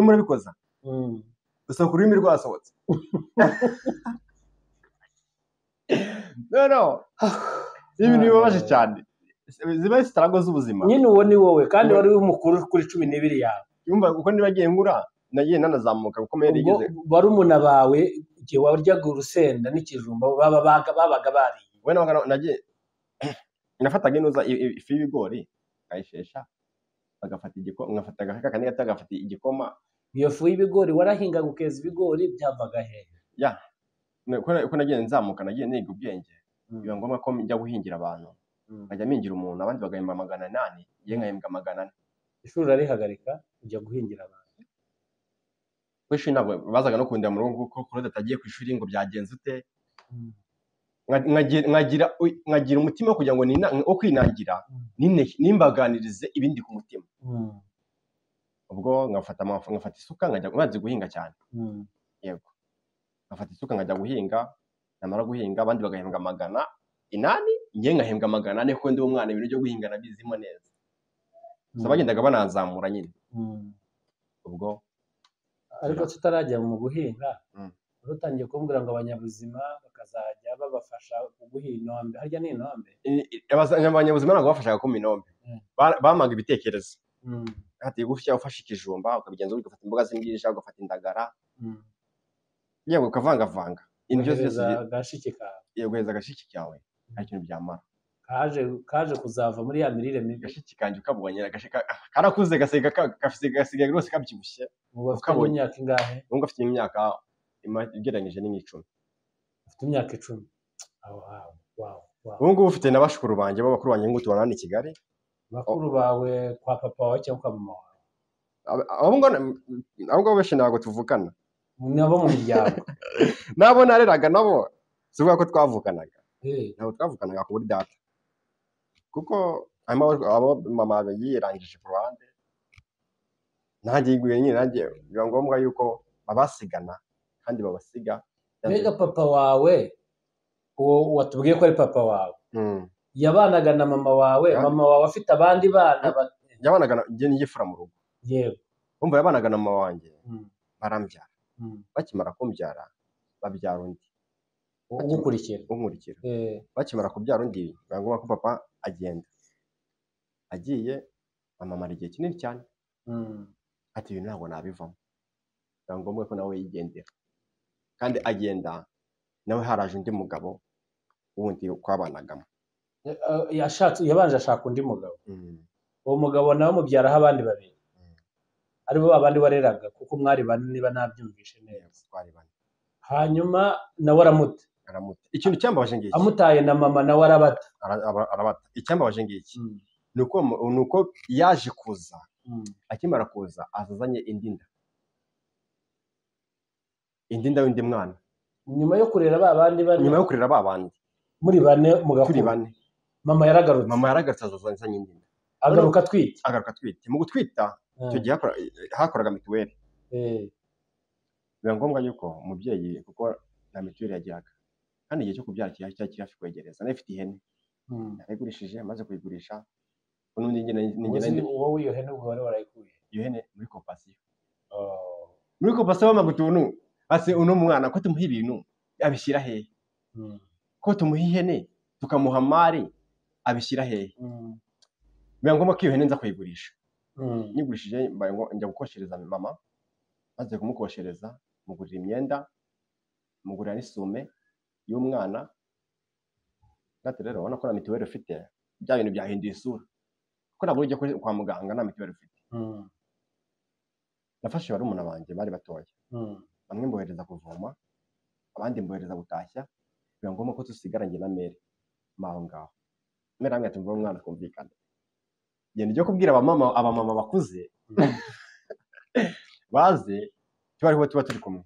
urabikoza gusohoka ururimi rwasohotse no ibintu bibabaje cyane ziba zitarago z'ubuzima nyine uwo ni wowe kandi wari umukuru kuri 12 yawe yumva uko nibagiye ngura nagiye nanazamuka gukomeye rigeze barumuna bawe igihe waryaga urusenda n'ikijumba babaga bariye we nagiye nafataga inoza ifu y'ibigori ayishesha agafata igikoma, ngafata kakandi gato agafata igikoma. iyo fu y'ibigori warahingaga ukeza ibigori byavaga hehe? Ya, uko nagiye nzamuka nagiye niga ubwenge, biba ngombwa ko njya guhingira abantu, nkajya mpingira umuntu abandi bagahemba 800, njye nkahembwa 400. Ishuri urarihagarika ujya guhingira abantu? Ku ishuri ntabwo bazaga no kundeba mu rugo kuko Claude atagiye ku ishuri ngo byagenze ute. Nkagira umutima wo kugira ngo wo kwinangira, nimbaganirize ibindi ku mutima. Ubwo ngafata isuka nkajya maze guhinga cyane. Yego, ngafata isuka nkajya guhinga, namara guhinga abandi bagahembwa 800, njye nkahembwa 800 kuko ndi umwana ibintu byo guhinga nabizimo neza. So bagendaga banazamura nyine. Ubwo ariko tutarajya mu guhinga, urutangiye kumbwira ngo abanyabuzima bakazajya babafasha kuguha inombe. Harya ni inombe? Abanyabuzima ntabwo bafashaga kuma inombe, bamaga ibitekerezo. Hati gufya ufashe ikijumba ukabigenza ugafata imboga z'imbwija, ugafata indagara, yewe ukavanga indyo zose agashiki kawe. Yego, heza agashiki kawe nta kintu byamara. Kaje kuzava muri ya mirire mibi. Agashiki kanjye ukabonye karakuze gasigaye rwose kabyibushye. Ukabonye imyaka ingahe? Ngo afite imyaka igereranyije n'10. Afite imyaka 10. Wow. Ubu ngubu ufite n'abashukuru banjye b'abakuru banjye ngo tubana i Kigali. Bakuru bawe kwa papa wawe cyangwa kwa mama wawe? Abo ngabo benshi ntabwo tuvukana. Nabo mu miryango? Nabo nareraga nabo sivuga ko twavukanaga. Ntabwo twavukanaga kuri data, kuko abo mama yirangije ku ruhande, nanjye yiguye nyine, nanjye biba ngombwa yuko babasigana kandi babasiga. Mbega papa wawe uwo watubwiye ko ari papa wawe yabanaga na mama wawe? Mama wawe afite abandi bana? Yabanaga njye n'igifura mu rugo. Yego. Umva yabanaga na mama wanjye, barambyara. Bakimara kumbyara babyara undi unkurikira. Bakimara kubyara undi biba ngombwa ko papa agenda. Agiye amamara igihe kinini cyane, ati ibintu ntabwo nabivamo, biba ngombwa ko nawe yigendera. Kandi agenda nawe haraje undi mugabo wundi kwabanagamo. Yabanje ashaka undi mugabo. Uwo mugabo nawe mubyaraho abandi babiri, aribo babandi wareraga, kuko mwari bane niba nabyumvishe neza. Twari bane. Hanyuma nawe aramuta. Ikintu cyambabaje ngiki, amutaye na mama nawe arabata. Icyambabaje ngiki nuko yaje kuza, akimara kuza azazanye indi nda y'undi mwana. Nyuma yo kurera ba bandi muri bane mugakura, mama yaragarutse azazanye indi nda. Agaruka atwite. Mu gutwita icyo gihe hakoraga mituweli. Biba ngombwa yuko umubyeyi, kuko nta mituweli yagiraga, kandi igihe cyo kubyara cyari hafi kwegereza, nayo ifite ihene. Yarayigurishije, amaze kuyigurisha n'undi wowe iyo hene ubwo wari warayikuye? Iyo hene muri kompasiyo. Muri kompasiyo bamaga utuntu, ase uno mwana ko tumuha ibintu abishyira hehe, ko tumuha ihene tukamuha mari abishyira hehe. Biba ngombwa ko iyo hene nza kuyigurisha. Nyigurishije njya gukoshereza mama, maze kumukoshereza mugurira imyenda, mugurira n'isume y'umwana. Nati rero ubona ko na mituweli ufite bya bintu byahinduye isura, kuko ntabwo ujya kwa muganga nta mituweli ufite. Nafashe barumuna banjye bari batoya, bamwe mbohereza kuvoma, abandi mbohereza gutashya. Biba ngombwa ko dusigaranye na mere maho ngaho. Mere amwe atumva umwana kumvikana, genda ujye kubwira abamama bakuze baze tubariho tuba turi kumwe,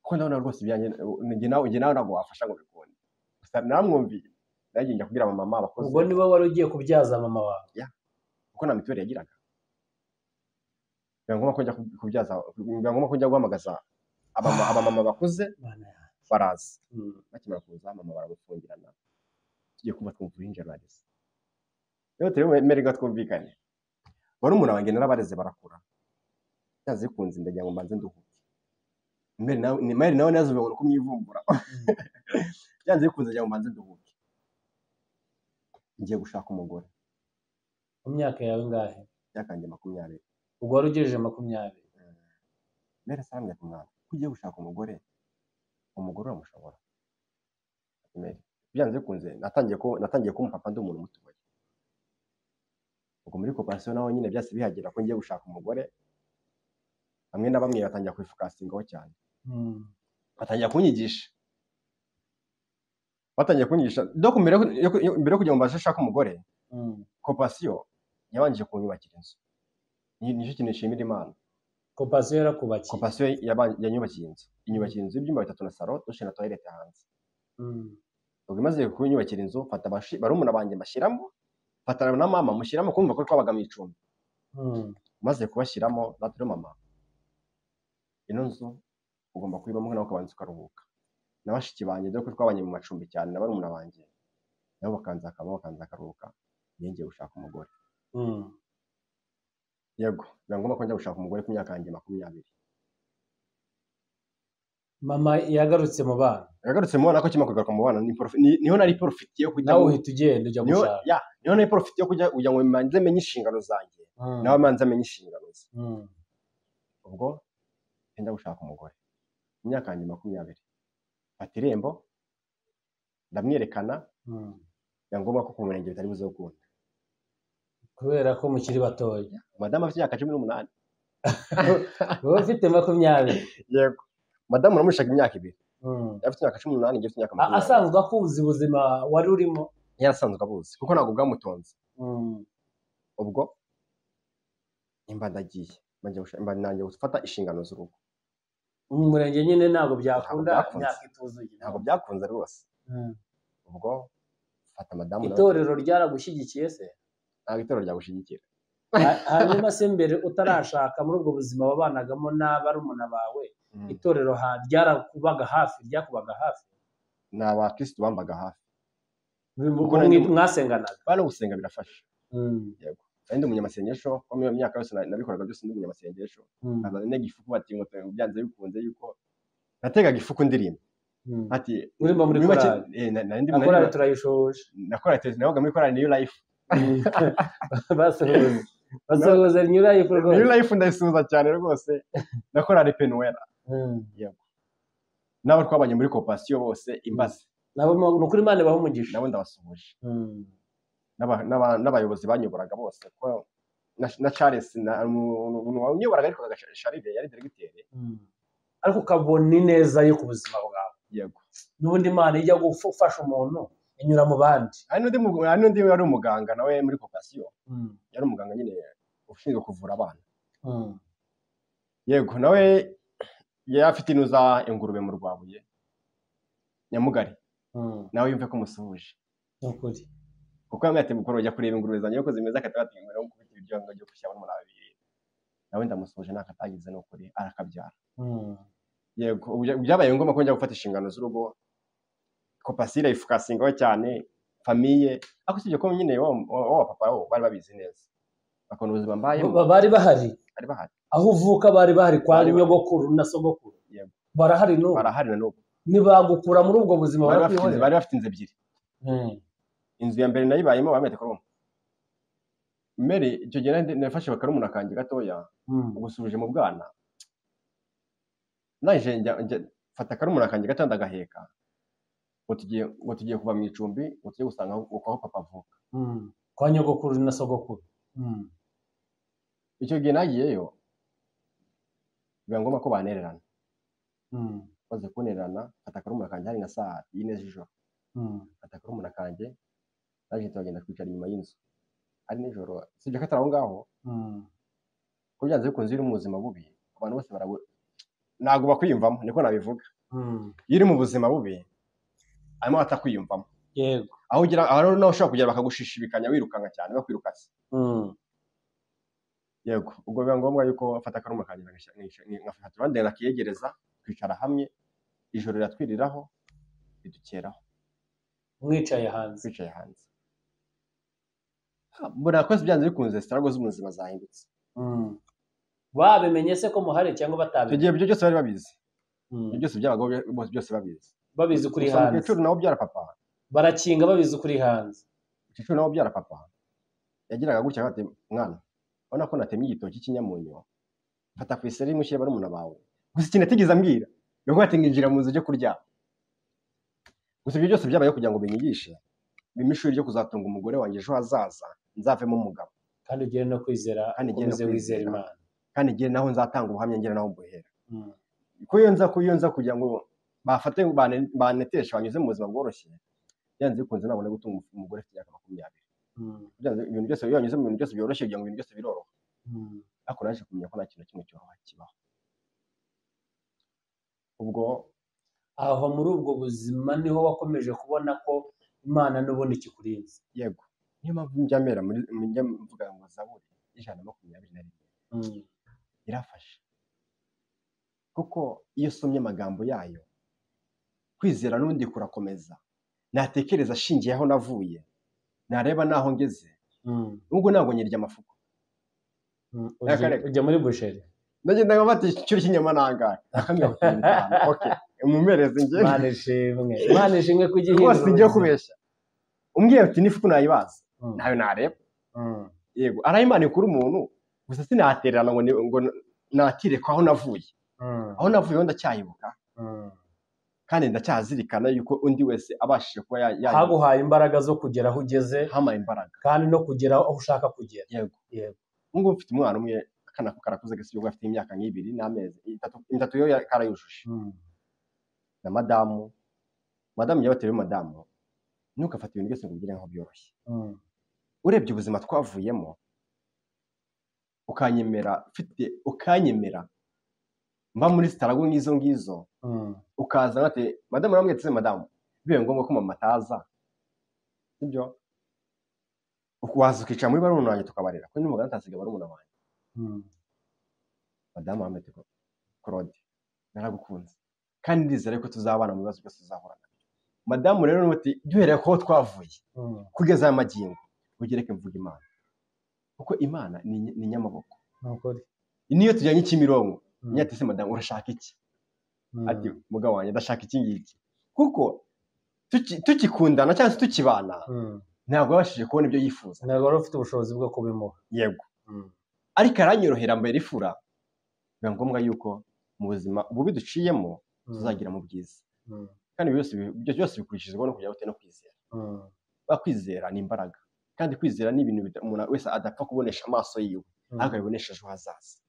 kuko ndabona rwose njye nawe ntabwo wafasha ngo bikunde. Gusa namwumviye nagiye njya kubwira abamama bakuze. Ubwo niba wari ugiye kubyaza mama wawe? Kuko nta mituweli yagiraga. Biba ngombwa ko njya kubyaza, biba ngombwa ko njya guhamagaza abamama bakuze baraza. Bakimara kuza mama barabufungirana, tugiye kumva twumva uruhinja rurageze. Rero turi merega twumvikane, barumuna banjye narabareze barakura, byanze bikunze ndagira ngo mbanze nduhuke. Meri nawe nazo ubona ko myivumbura. Byanze bikunze ndagira ngo mbanze nduhuke. Ngiye gushaka umugore. Mu myaka yawe ngahe? Myaka yanjye 20. Ubwo wari ugejeje 20? Meri asambye ku mwana, ko ugiye gushaka umugore uramushobora. Meri byanze bikunze natangiye ko umupapa ndi umuntu mutoya. ubwo muri kopasiyo naho nyine byase bihagera ko ngiye gushaka umugore, bamwe na bamwe batangira kwifokasingaho cyane, batangira kunyigisha doko mbere yo kujya mu bashaka umugore, kopasiyo yabanje kunyubakira inzu, nicyo kintu nshimira Imana. Kopasiyo yarakubakiye? Kopasiyo yanyubakiye inzu, inyubakira inzu y'ibyumba 3 na salo, dushe na toilette hanze. Ubwo imaze kunyubakira inzu, fata barumuna banjye bashyiramo, fatana na mama mushyiramo, kumva ko twabaga mu icumbi. Maze kubashyiramo natwe mama, ino nzu ugomba kuyibamo nawe ukabanza ukaruhuka. Nabashiki banjye dore ko twabanye mu macumbi cyane na barumuna banjye, nabo bakanza akaruhuka, ngiye gushaka umugore. Yego, ngomba ko njya gushaka umugore ku myaka yanjye 20. Mama yagarutse mu bana? Yagarutse mu bana, ko kima kugaruka mu bana niho nari profite yo kujya, nawe uhita ugenda ujya gushaka. Niho nari profite yo kujya ngo manze menye inshingano zanjye, nawe manze menye inshingano ze. Ubwo njya gushaka umugore ku myaka yanjye 20, fata irembo ndamwerekana, ngomba ko ku murenge bitari buze gukunda kubera ko mukiri batoya. Madame afite imyaka 18, wowe ufite 20. Yego, madamu namushaka imyaka 2, afite imyaka 18, ngiye imyaka 20. Asanzwe akuzi ubuzima wari urimo? Yarasanzwe abuzi kuko ntabwo bwamutonze. Ubwo imba ndagiye, nanjye gufata inshingano z'urugo. Mu murenge nyine ntabwo byakunda, imyaka ituzuye ntabwo byakunze rwose. Ubwo fata madamu. Itorero ryaragushyigikiye se? Ntabwo itorero ryagushyigikira. Hanyuma se mbere utarashaka muri ubwo buzima wabanagamo n'abarumuna bawe, itorero ryarakubaga hafi, ryakubaga hafi? Ni abakristo bambaga hafi. Mwasenganaga? Bano gusenga birafasha. Yego, ndi umunyamasengesho, ko mu myaka yose nabikoraga byose ndi umunyamasengesho. Nkazana n'igifuku bati ngo byanze bikunze yuko nategaga ifuku ndirimba. Ati urimba muri korali? Korali turayishoje. Nakorali nabaga muri korali New Life. Basohoza New Life rwose. New Life ndayisuhuza cyane rwose. Nakorali Penuela. Yego. Nabo twabanye muri kopasiyo bose imbaze. Nabo nukuri Imana baho umugisha. Nabo ndabasuhuje. N'abayobozi banyoboraga bose ko na Charles wanyoboraga ariko Charles yari diregiteri. Ariko ukabona ineza yo ku buzima bwawe. Yego. N'ubundi Imana ijya gufasha umuntu inyura mu bandi. Hari n'undi wari umuganga nawe muri kopasiyo. Yari umuganga nyine ushinzwe kuvura abana. Yego, nawe yari afite inuza ingurube mu Rwabuye Nyamugari. Nawe yumve ko musuhuje. Nukuri. Kuko yamwate mukoro ujya kureba ingurube zanjye uko zimeze, akatati ngo kubita ibyo ngo gushyira muri abiri. Nawe ndamusuhuje nakatagize nukuri arakabyara. Yego, byabaye ngombwa ko njya gufata inshingano z'urugo. Kopasire ifukasingaho cyane famille, ako sibyo ko nyine wa papa bari babizi neza. Bakona ubuzima mbaye. Bari bahari. Bari bahari. Aho uvuka bari bahari kwa nyogokuru na sogokuru. Yego. Barahari no. Barahari na n'ubu. Nibagukura muri ubwo buzima bari bafite inzu ebyiri. Inzu ya mbere nayibayemo bamete koroma. Mbere icyo gihe nafashe bakarumuna kanjye gatoya, ubusubije mu bwana. Naje njya fata karumuna kanjye gatanda gaheka. Ngo tugiye kuva mu icumbi, ngo tugiye gusanga uko papa avuka. Kwa nyogokuru na sogokuru. Icyo gihe nagiyeyo biba ngombwa ko banererana. Baze kunererana, fata karumuna kanjye hari na saa 4 z'ijoro. Fata karumuna kanjye naje tugenda kwicara inyuma y'inzu. Ari nijoro, sibyo katara aho ngaho. Ko byanze bikunze iri mu buzima bubi, abantu bose ntago bakwiyumvamo, niko nabivuga. Iri mu buzima bubi, arimo atakwiyumvamo. Yego. Aho ugira aho no ushobora kugera bakagushishibikanya wirukanga cyane bakwirukase. Yego, ubwo biba ngombwa yuko fata karumuna kanjye ngafata rwanda nakiyegereza, kwicara hamwe, ijoro riratwiriraho, ridukeraho. Mwicaye hanze. Twicaye hanze. Burakoze byanze bikunze struggle z'ubuzima zahindutse. Babimenye se ko muhari cyangwa batabimenye? Tugiye byo byose bari babizi. Ibyo byose byabagaho byose babizi. Babizi kuri hanze. Cicuru nawo byara papa. Barakinga babizi kuri hanze. Cicuru nawo byara papa. Yagiraga gutya ati mwana, ubona ko natemye igitoki cy'inyamunyo. Fata ku iseri mushyire barumuna bawe. Gusa kinatigeze ambwira. Nuko atinginjira mu nzu cyo kurya. Gusa ibyo byose byabaye kugira ngo binyigishe. Bimishuri ryo kuzatunga umugore wanjye ejo hazaza, nzavemo umugabo. kandi ugire no kwizera, kandi ngire no ukomeze wizera kwizera, Imana. kandi ngire naho nzatanga ubuhamya, ngire naho mbuhera. Mm. Ko iyo nza kugira ngo bafate banetesha banyuze mu buzima bworoshye, byanze bikunze nabone gutunga umugore afite imyaka 20. Byanze ibintu byose iyo banyuze mu bintu byose byoroshye kugira ngo ibintu byose biroroha. Ariko naje kumenya ko nta kintu kimwe cyoroha kibaho. Ubwo aho muri ubwo buzima niho wakomeje kubona ko Imana n'ubundi kikurinze. Yego, niyo mpamvu njyamera muri njya mvuga ngo Zaburi 121 irafasha, kuko iyo somye amagambo yayo kwizera n'ubundi kurakomeza. Natekereza ashingiye aho navuye, nareba naho ngeze, ubwo ntabwo nyirya amafuko. Ujya muri busheri ndagenda nkafata icyuri cy'inyama nangahe akamira okay umumereze ngiye Imana ishimwe kugihindura rwose ngiye kubeshya. Umbwiye ati nifuko nayibaza nayo nareba. Yego arayimana ikuru umuntu gusa sinatererana ngo nakire ko aho navuye. Aho navuye ndacyayibuka kandi ndacyazirikana yuko undi wese abashije kuba haguhaye imbaraga zo kugera aho ugeze, hama imbaraga kandi no kugera aho ushaka kugera. Yego ngo mfite umwana umwe kana karakuze gasi yo afite imyaka 2 n'amezi 3 yo karayujuje. Na madamu yabatewe madamu ntukafata ibintu byose ngo ugire nko byoroshye. Urebye ubuzima twavuyemo ukanyemera mba muri starago ngizo ukaza ngate madamu namwe tse madamu bibe ngombwa ko mama taza sibyo ukwaza ukica muri barumuna wanjye tukabarira ko n'umugana atasiga barumuna wanjye. Madamu amete ko Claude naragukunze kandi ndizera ko tuzabana mu bibazo byose tuzahorana. Madamu rero nuti duhereye ko twavuye kugeza aya magingo ugereke mvuga Imana, kuko Imana ni nyamaboko. Nukuri niyo tujyanye Kimironko nyati se madamu urashaka iki? Ati mugabo wanjye ndashaka iki ngiki, kuko tukikundana cyangwa tukibana ntabwo yabashije kubona ibyo yifuza, ntabwo wari ufite ubushobozi bwo kubimuha. Yego ariko aranyorohera mbere ifura, biba ngombwa yuko mu buzima ubu biduciyemo tuzagira mu bwiza. Kandi ibyo byose bikurikizwa no kujya no kwizera. Bakwizera ni imbaraga, kandi kwizera ni ibintu umuntu wese adapfa kubonesha amaso yiwe, ahubwo abibonesha ejo hazaza.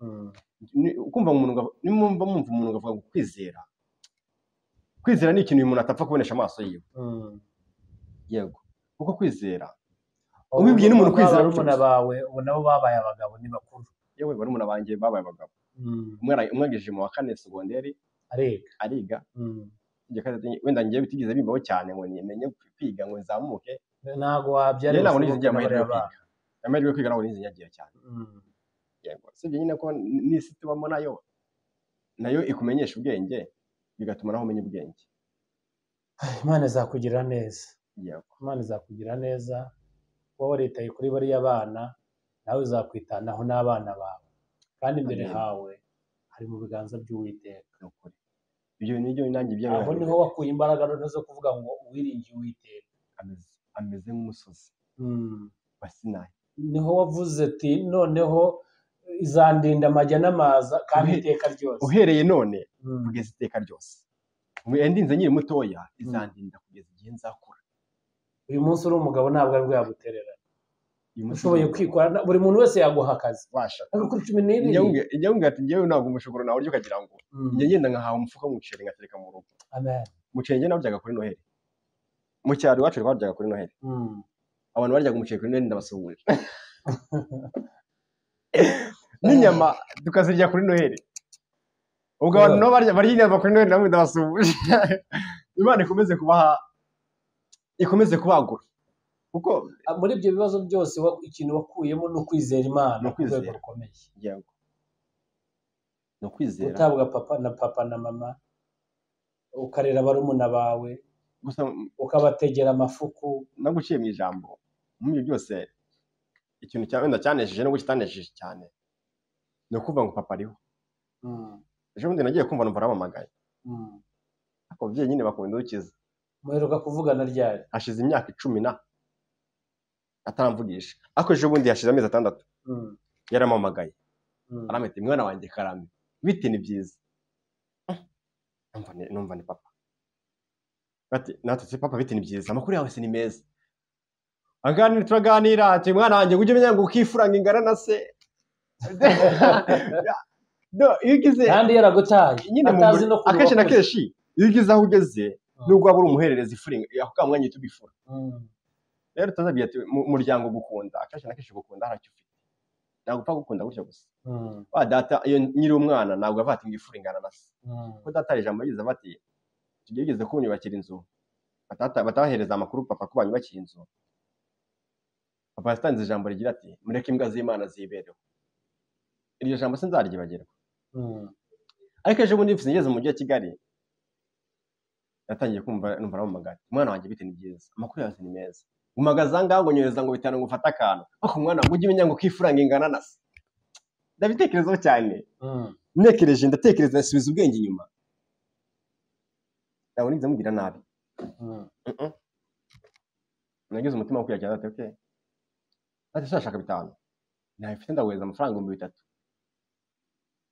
Ukumva umuntu nimumva umuntu avuga ngo kwizera ni ikintu umuntu atapfa kubonesha amaso yiwe. Yego kuko kwizera ubibwiye n'umuntu kwizera barumuna bawe ubu nabo babaye abagabo ni bakuru. Yewe barumuna banjye babaye abagabo. Umwe agejeje mu wa 4 segonderi ariga wenda ngiye bitigeze bimbaho cyane ngo nimenye kwiga ngo nzamuke. Ntago wabyara ntabwo nizigiye amahirwe kwiga ntabwo nizigiye cyane. Yego sibyo nyine ko n'isi tubamo nayo ikumenyesha ubwenge bigatuma naho umenya ubwenge. Imana izakugirira neza. Yego Imana izakugirira neza, wowe waritaye kuri bariya bana nawe uzakwitanaho n'abana bawe, kandi imbere hawe hari mu biganza by'Uwiteka. Ibyo nibyo nanjye byo aho niho wakuye imbaraga zo kuvuga ngo uwiringiye Uwiteka ameze nk'umusozi wa Sinayi. Niho wavuze ati noneho izandinda amajya n'amaza kandi iteka ryose. Uhereye none kugeza iteka ryose. Ndinze nyiri mutoya izandinda kugeza igihe nzakura. Uyu munsi uri umugabo ntabwo ari bwo yaguterera. Ushoboye kwikora buri muntu wese yaguha akazi. Ariko kuri 12 ijya ati ngewe ntabwo umushogoro nawe uryo kagira ngo njye ngenda nkahawe umufuka w'umuceri ngatereka mu rugo. Amen. Umuceri njye nabyaga kuri Noheli. Mu cyaro iwacu baryaga kuri Noheli. Abantu baryaga umuceri kuri Noheli ndabasuhuje. N'inyama tukazirya kuri Noheli. Ubwo abantu no barya inyama kuri Noheli namwe ndabasuhuje. Imana ikomeze kubagura, kuko muri ibyo bibazo byose ikintu wakuyemo no kwizera Imana ku rwego rukomeye. Yego no kwizera utabwa papa na mama, ukarera barumuna bawe gusa ukabategera amafuku. Naguciye mu ijambo mu byo byose ikintu cyane cyanejeje no gukitanejeje cyane no kuvuga ngo papa ariho. Ejo bundi nagiye kumva numva aramamagaye. Ako bye nyine bakunda ukiza. Muheruka kuvugana ryari? Hashize imyaka 10 ataramvugisha. Ako ejo bundi hashize amezi 6 yaramamagaye. Aramete mwana wanjye Karame bite ni byiza. Numva ni papa. Ati natse papa bite ni byiza, amakuru yawe se ni meza. aganira turaganira ati mwana wanjye ujye umenya ngo ukifuranga ingana na se iyo ugize kandi yaragutaye atazi no kuruba akenshi na kenshi iyo ugize aho ugeze nubwo waba uri umuhererezi ifuringa ako ka mwanya uhita ubifura rero tuzabwira ati umuryango gukunda akenshi na kenshi gukunda haracyo ufite ntabwo upfa gukunda gutyo gusa wa data iyo nyiri umwana ntabwo avuga ati ngifura ingana na se kuko data hari ijambo yagize bati tugiye ugeze kunyubakira inzu batabahereza amakuru papa ko banyubakira inzu papa yatanze ijambo rigira ati mureke imbwa z'Imana zibereho iryo jambo se nzaryibagirwa ariko ejo bundi ngeze mu mujyi wa Kigali natangiye kumva numva namuhamagaye umwana wanjye bite ni byiza amakuru yawe ni meza umagaza ngaho nyereza ngo bitanu ngo ufate akantu ariko umwana ngo ujye umenya ngo ukifuranga ingana na se ndabitekerezaho cyane nekereje ndatekereza nsubiza ubwenge inyuma ndabona ngize mugira nabi nagize umutima wo kuyakira ati okay ati shashaka bitanu nafite ndaweza amafaranga 3,000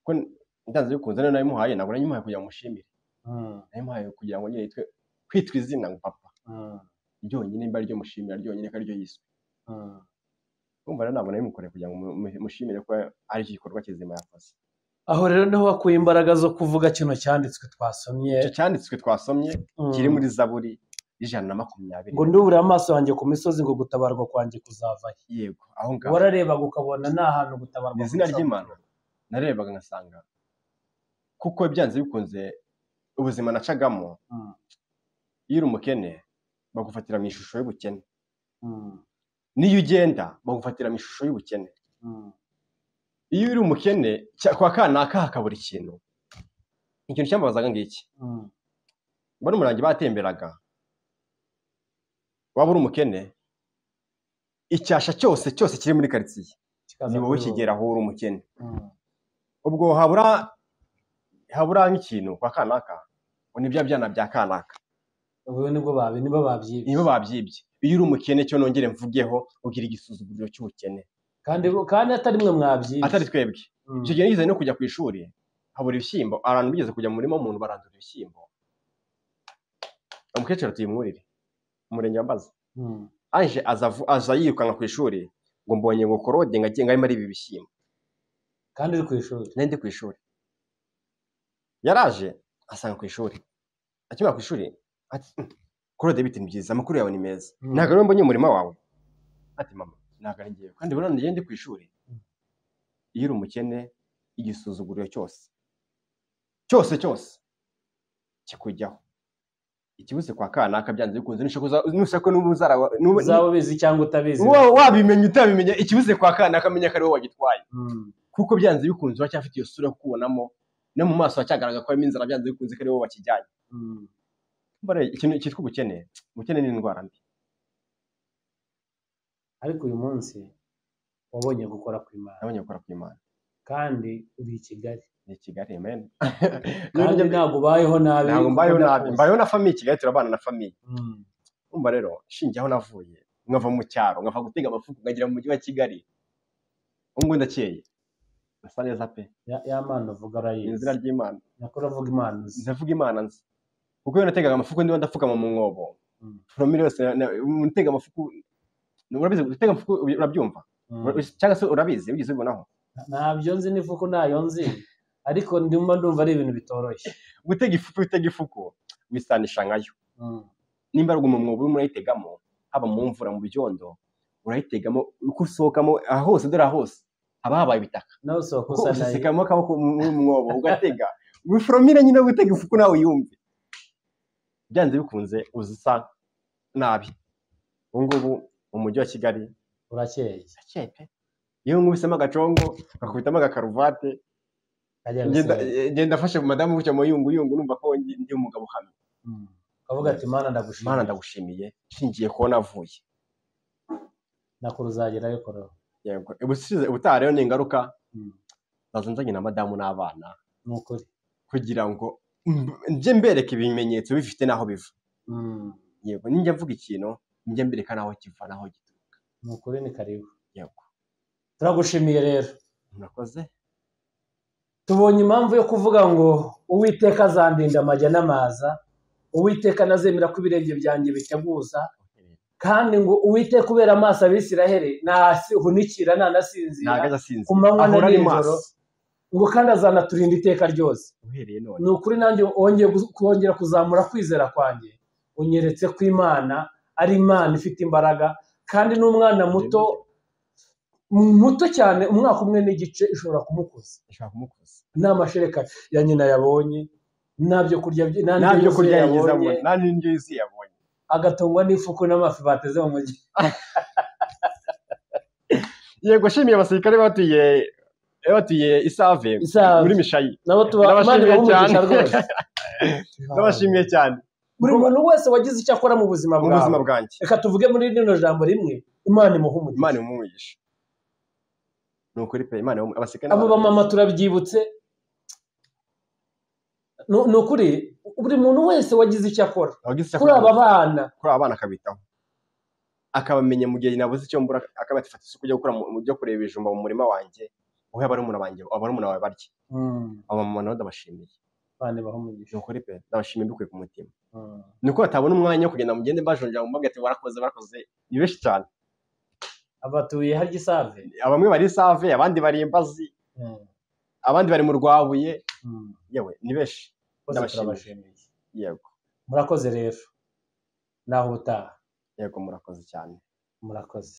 ko ndanze yukunze nayo nayimuhaye nabwo nayimuhaye kugira ngo mushimire nayimuhaye kugira ngo nyine yitwe kwitwa izina ngo papa ryonyine imba ryo mushimira ryonyine ko ryo yiswe umva rero nabwo nayimukoreye kugira ngo mushimire ko ari igikorwa kizima yakoze aho rero niho wakuye imbaraga zo kuvuga kino cyanditswe twasomye icyo cyanditswe twasomye kiri muri Zaburi 120 ngo ndubure amaso yanjye ku misozi ngo gutabarwa kwanjye kuzavahe yego aho ngaho wararebaga ukabona nta hantu gutabarwa izina ry'Imana narebaga ngasanga kuko byanze bikunze ubuzima nacagamo iyo uri umukene bagufatira mu ishusho y'ubukene niyo ugenda bagufatira mu ishusho y'ubukene iyo uri umukene kwa kanaka hakabura ikintu cyambabazaga ngiki mbona umurangi batemberaga waba uri umukene icyasha cyose kiri muri quartier ni wowe kigera aho uri umukene ubwo habura nk'ikintu kwa kanaka nibyo byana bya kanaka ubwo nibo babyibye iyo uri umukene cyo nongere mvugeho ugira igisuzuguriro cy'ubukene kandi atari mwe mwabyibye atari twebwe icyo gihe nigeze no kujya ku ishuri habura ibishyimbo abantu bigeze kujya mu murima w'umuntu barandura ibishyimbo umukecuru tuyimwurire umurenge wambaza aje aza yirukanka ku ishuri ngo mbonye ngo korode ngagiye ari ibi bishyimbo kandi uri ku ishuri nende ku ishuri yaraje asanga ku ishuri akimara ku ishuri ati korode bite ni byiza amakuru yawe ni meza ntabwo rero mbonye umurima wawe ati mama ntabwo ari ngewe kandi burano ngende ku ishuri iyo uri umukene igisuzuguriro cyose kikujyaho ikibuze kwa kanaka byanze bikunze nushaka n'uzaba ubizi cyangwa utabizi wabimenya utabimenya ikibuze kwa kanaka amenya ko ari wowe wagitwaye kuko byanze bikunze wacyafite iyo sura yo kubonamo no mu maso hacyagaragara ko harimo inzara byanze bikunze ko ari wowe wakijyanye ikintu cyitwa ubukene ni indwara mbi ariko uyu munsi wabonye gukora ku Imana kandi uri i Kigali ni Kigali amen kandi ntabwo ubayeho nabi mbayeho na famiye Kigali turabana na famiye umva rero shingiye aho navuye nkava mu cyaro nkava gutega amafuku ngagira mu mujyi wa Kigali ubwo ndakeye asa neza pe ya Mana uvuga arayizi izina ry'Imana nakora avuga Imana ndavuga Imana nzi kuko iyo nategaga amafuku ndiba ndapfukama mu mwobo promire yose mutega amafuku urabizi gutega amafuku urabyumva cyangwa se urabizi ugize ubibonaho ntabyo nzi n'ifuku nayo nzi ariko ndumva ari ibintu bitoroshye gutega ifuku wisanisha nkayo nimba ari mu mwobo urimo urayitegamo haba mu mvura mu byondo urayitegamo uko usohokamo hose dore hose haba habaye ibitaka nawe usohoka usa nayo usekamo akaboko mu mwobo ugatega wifuromire nyine gutega ifuku nawe uyumve byanze bikunze uzisa nabi ubu ngubu mu mujyi wa Kigali urakeye pe iyo nkubisemo agacongo gakubitamo agakaruvate ngenda afashe madamu gutya mu yungu numva ko ndi umugabo uhamye ukavuga ati Mana ndagushimiye shingiye ko navuye nakuru uzagerayo koro yego ubutaha rero ni ingaruka bazanzanye na madamu n'abana nukuri kugira ngo nje mbereke ibimenyetso bifite naho biva yego ninjye mvuga ikintu njye mbereka naho kiva naho gituruka nukuri ni karibu yego turagushimiye rero murakoze tubonye impamvu yo kuvuga ngo Uwiteka azandinda amajya n'amaza Uwiteka nazemera ko ibirenge byanjye biteguza kandi ngo uwite kubera amaso abisiraheli ntahunikira ntanasinzira ntago asinzira ku manywa na ahora ari nijoro maso ngo kandi azanaturinda iteka ryose. uhereye none Ni ukuri nanjye kongera kuzamura kwizera kwanjye, unyeretse ko Imana ari Imana ifite imbaraga, kandi n'umwana muto cyane, umwaka umwe n'igice ishobora kumukuza. Nta mashereka ya nyina yabonye, nta byo kurya yabonye, nta n'indyo yuzuye yabonye, agatungwa n'ifuku n'amafi bateze mu mujyi. yego shimiye abasirikare batuye Isave muri Mishayi, nabo nabashimiye cyane nabashimiye cyane. Buri muntu wese wagize icyo akora mu buzima bwanjye, reka tuvuge muri rino jambo rimwe, Imana imuhe umugisha. Ni ukuri pe, Imana abasirikare abo bamama turabyibutse. Ni ukuri buri muntu wese wagize icyo akora kuri aba bana akabitaho, akabamenya mu gihe nabuze icyo mbura, akabatifata isuku yo gukora mu byo kureba ibijumba mu murima wanjye, uhe abarumuna banjye, abarumuna bawe barye. Aba mama nabo ndabashimiye, bane bahumugisha. Ni ukuri pe, ndabashimiye mbikuye ku mutima. Nuko batabona umwanya wo kugenda mugende bajonja mu mbabwira ati barakoze, ni benshi cyane. Abatuye harya Isave, bamwe bari Isave, abandi bari Imbazi, abandi bari mu Rwabuye, yewe ni benshi. Ndabashimiye. Yego, murakoze rero, naho utaha. Yego, murakoze cyane. Murakoze.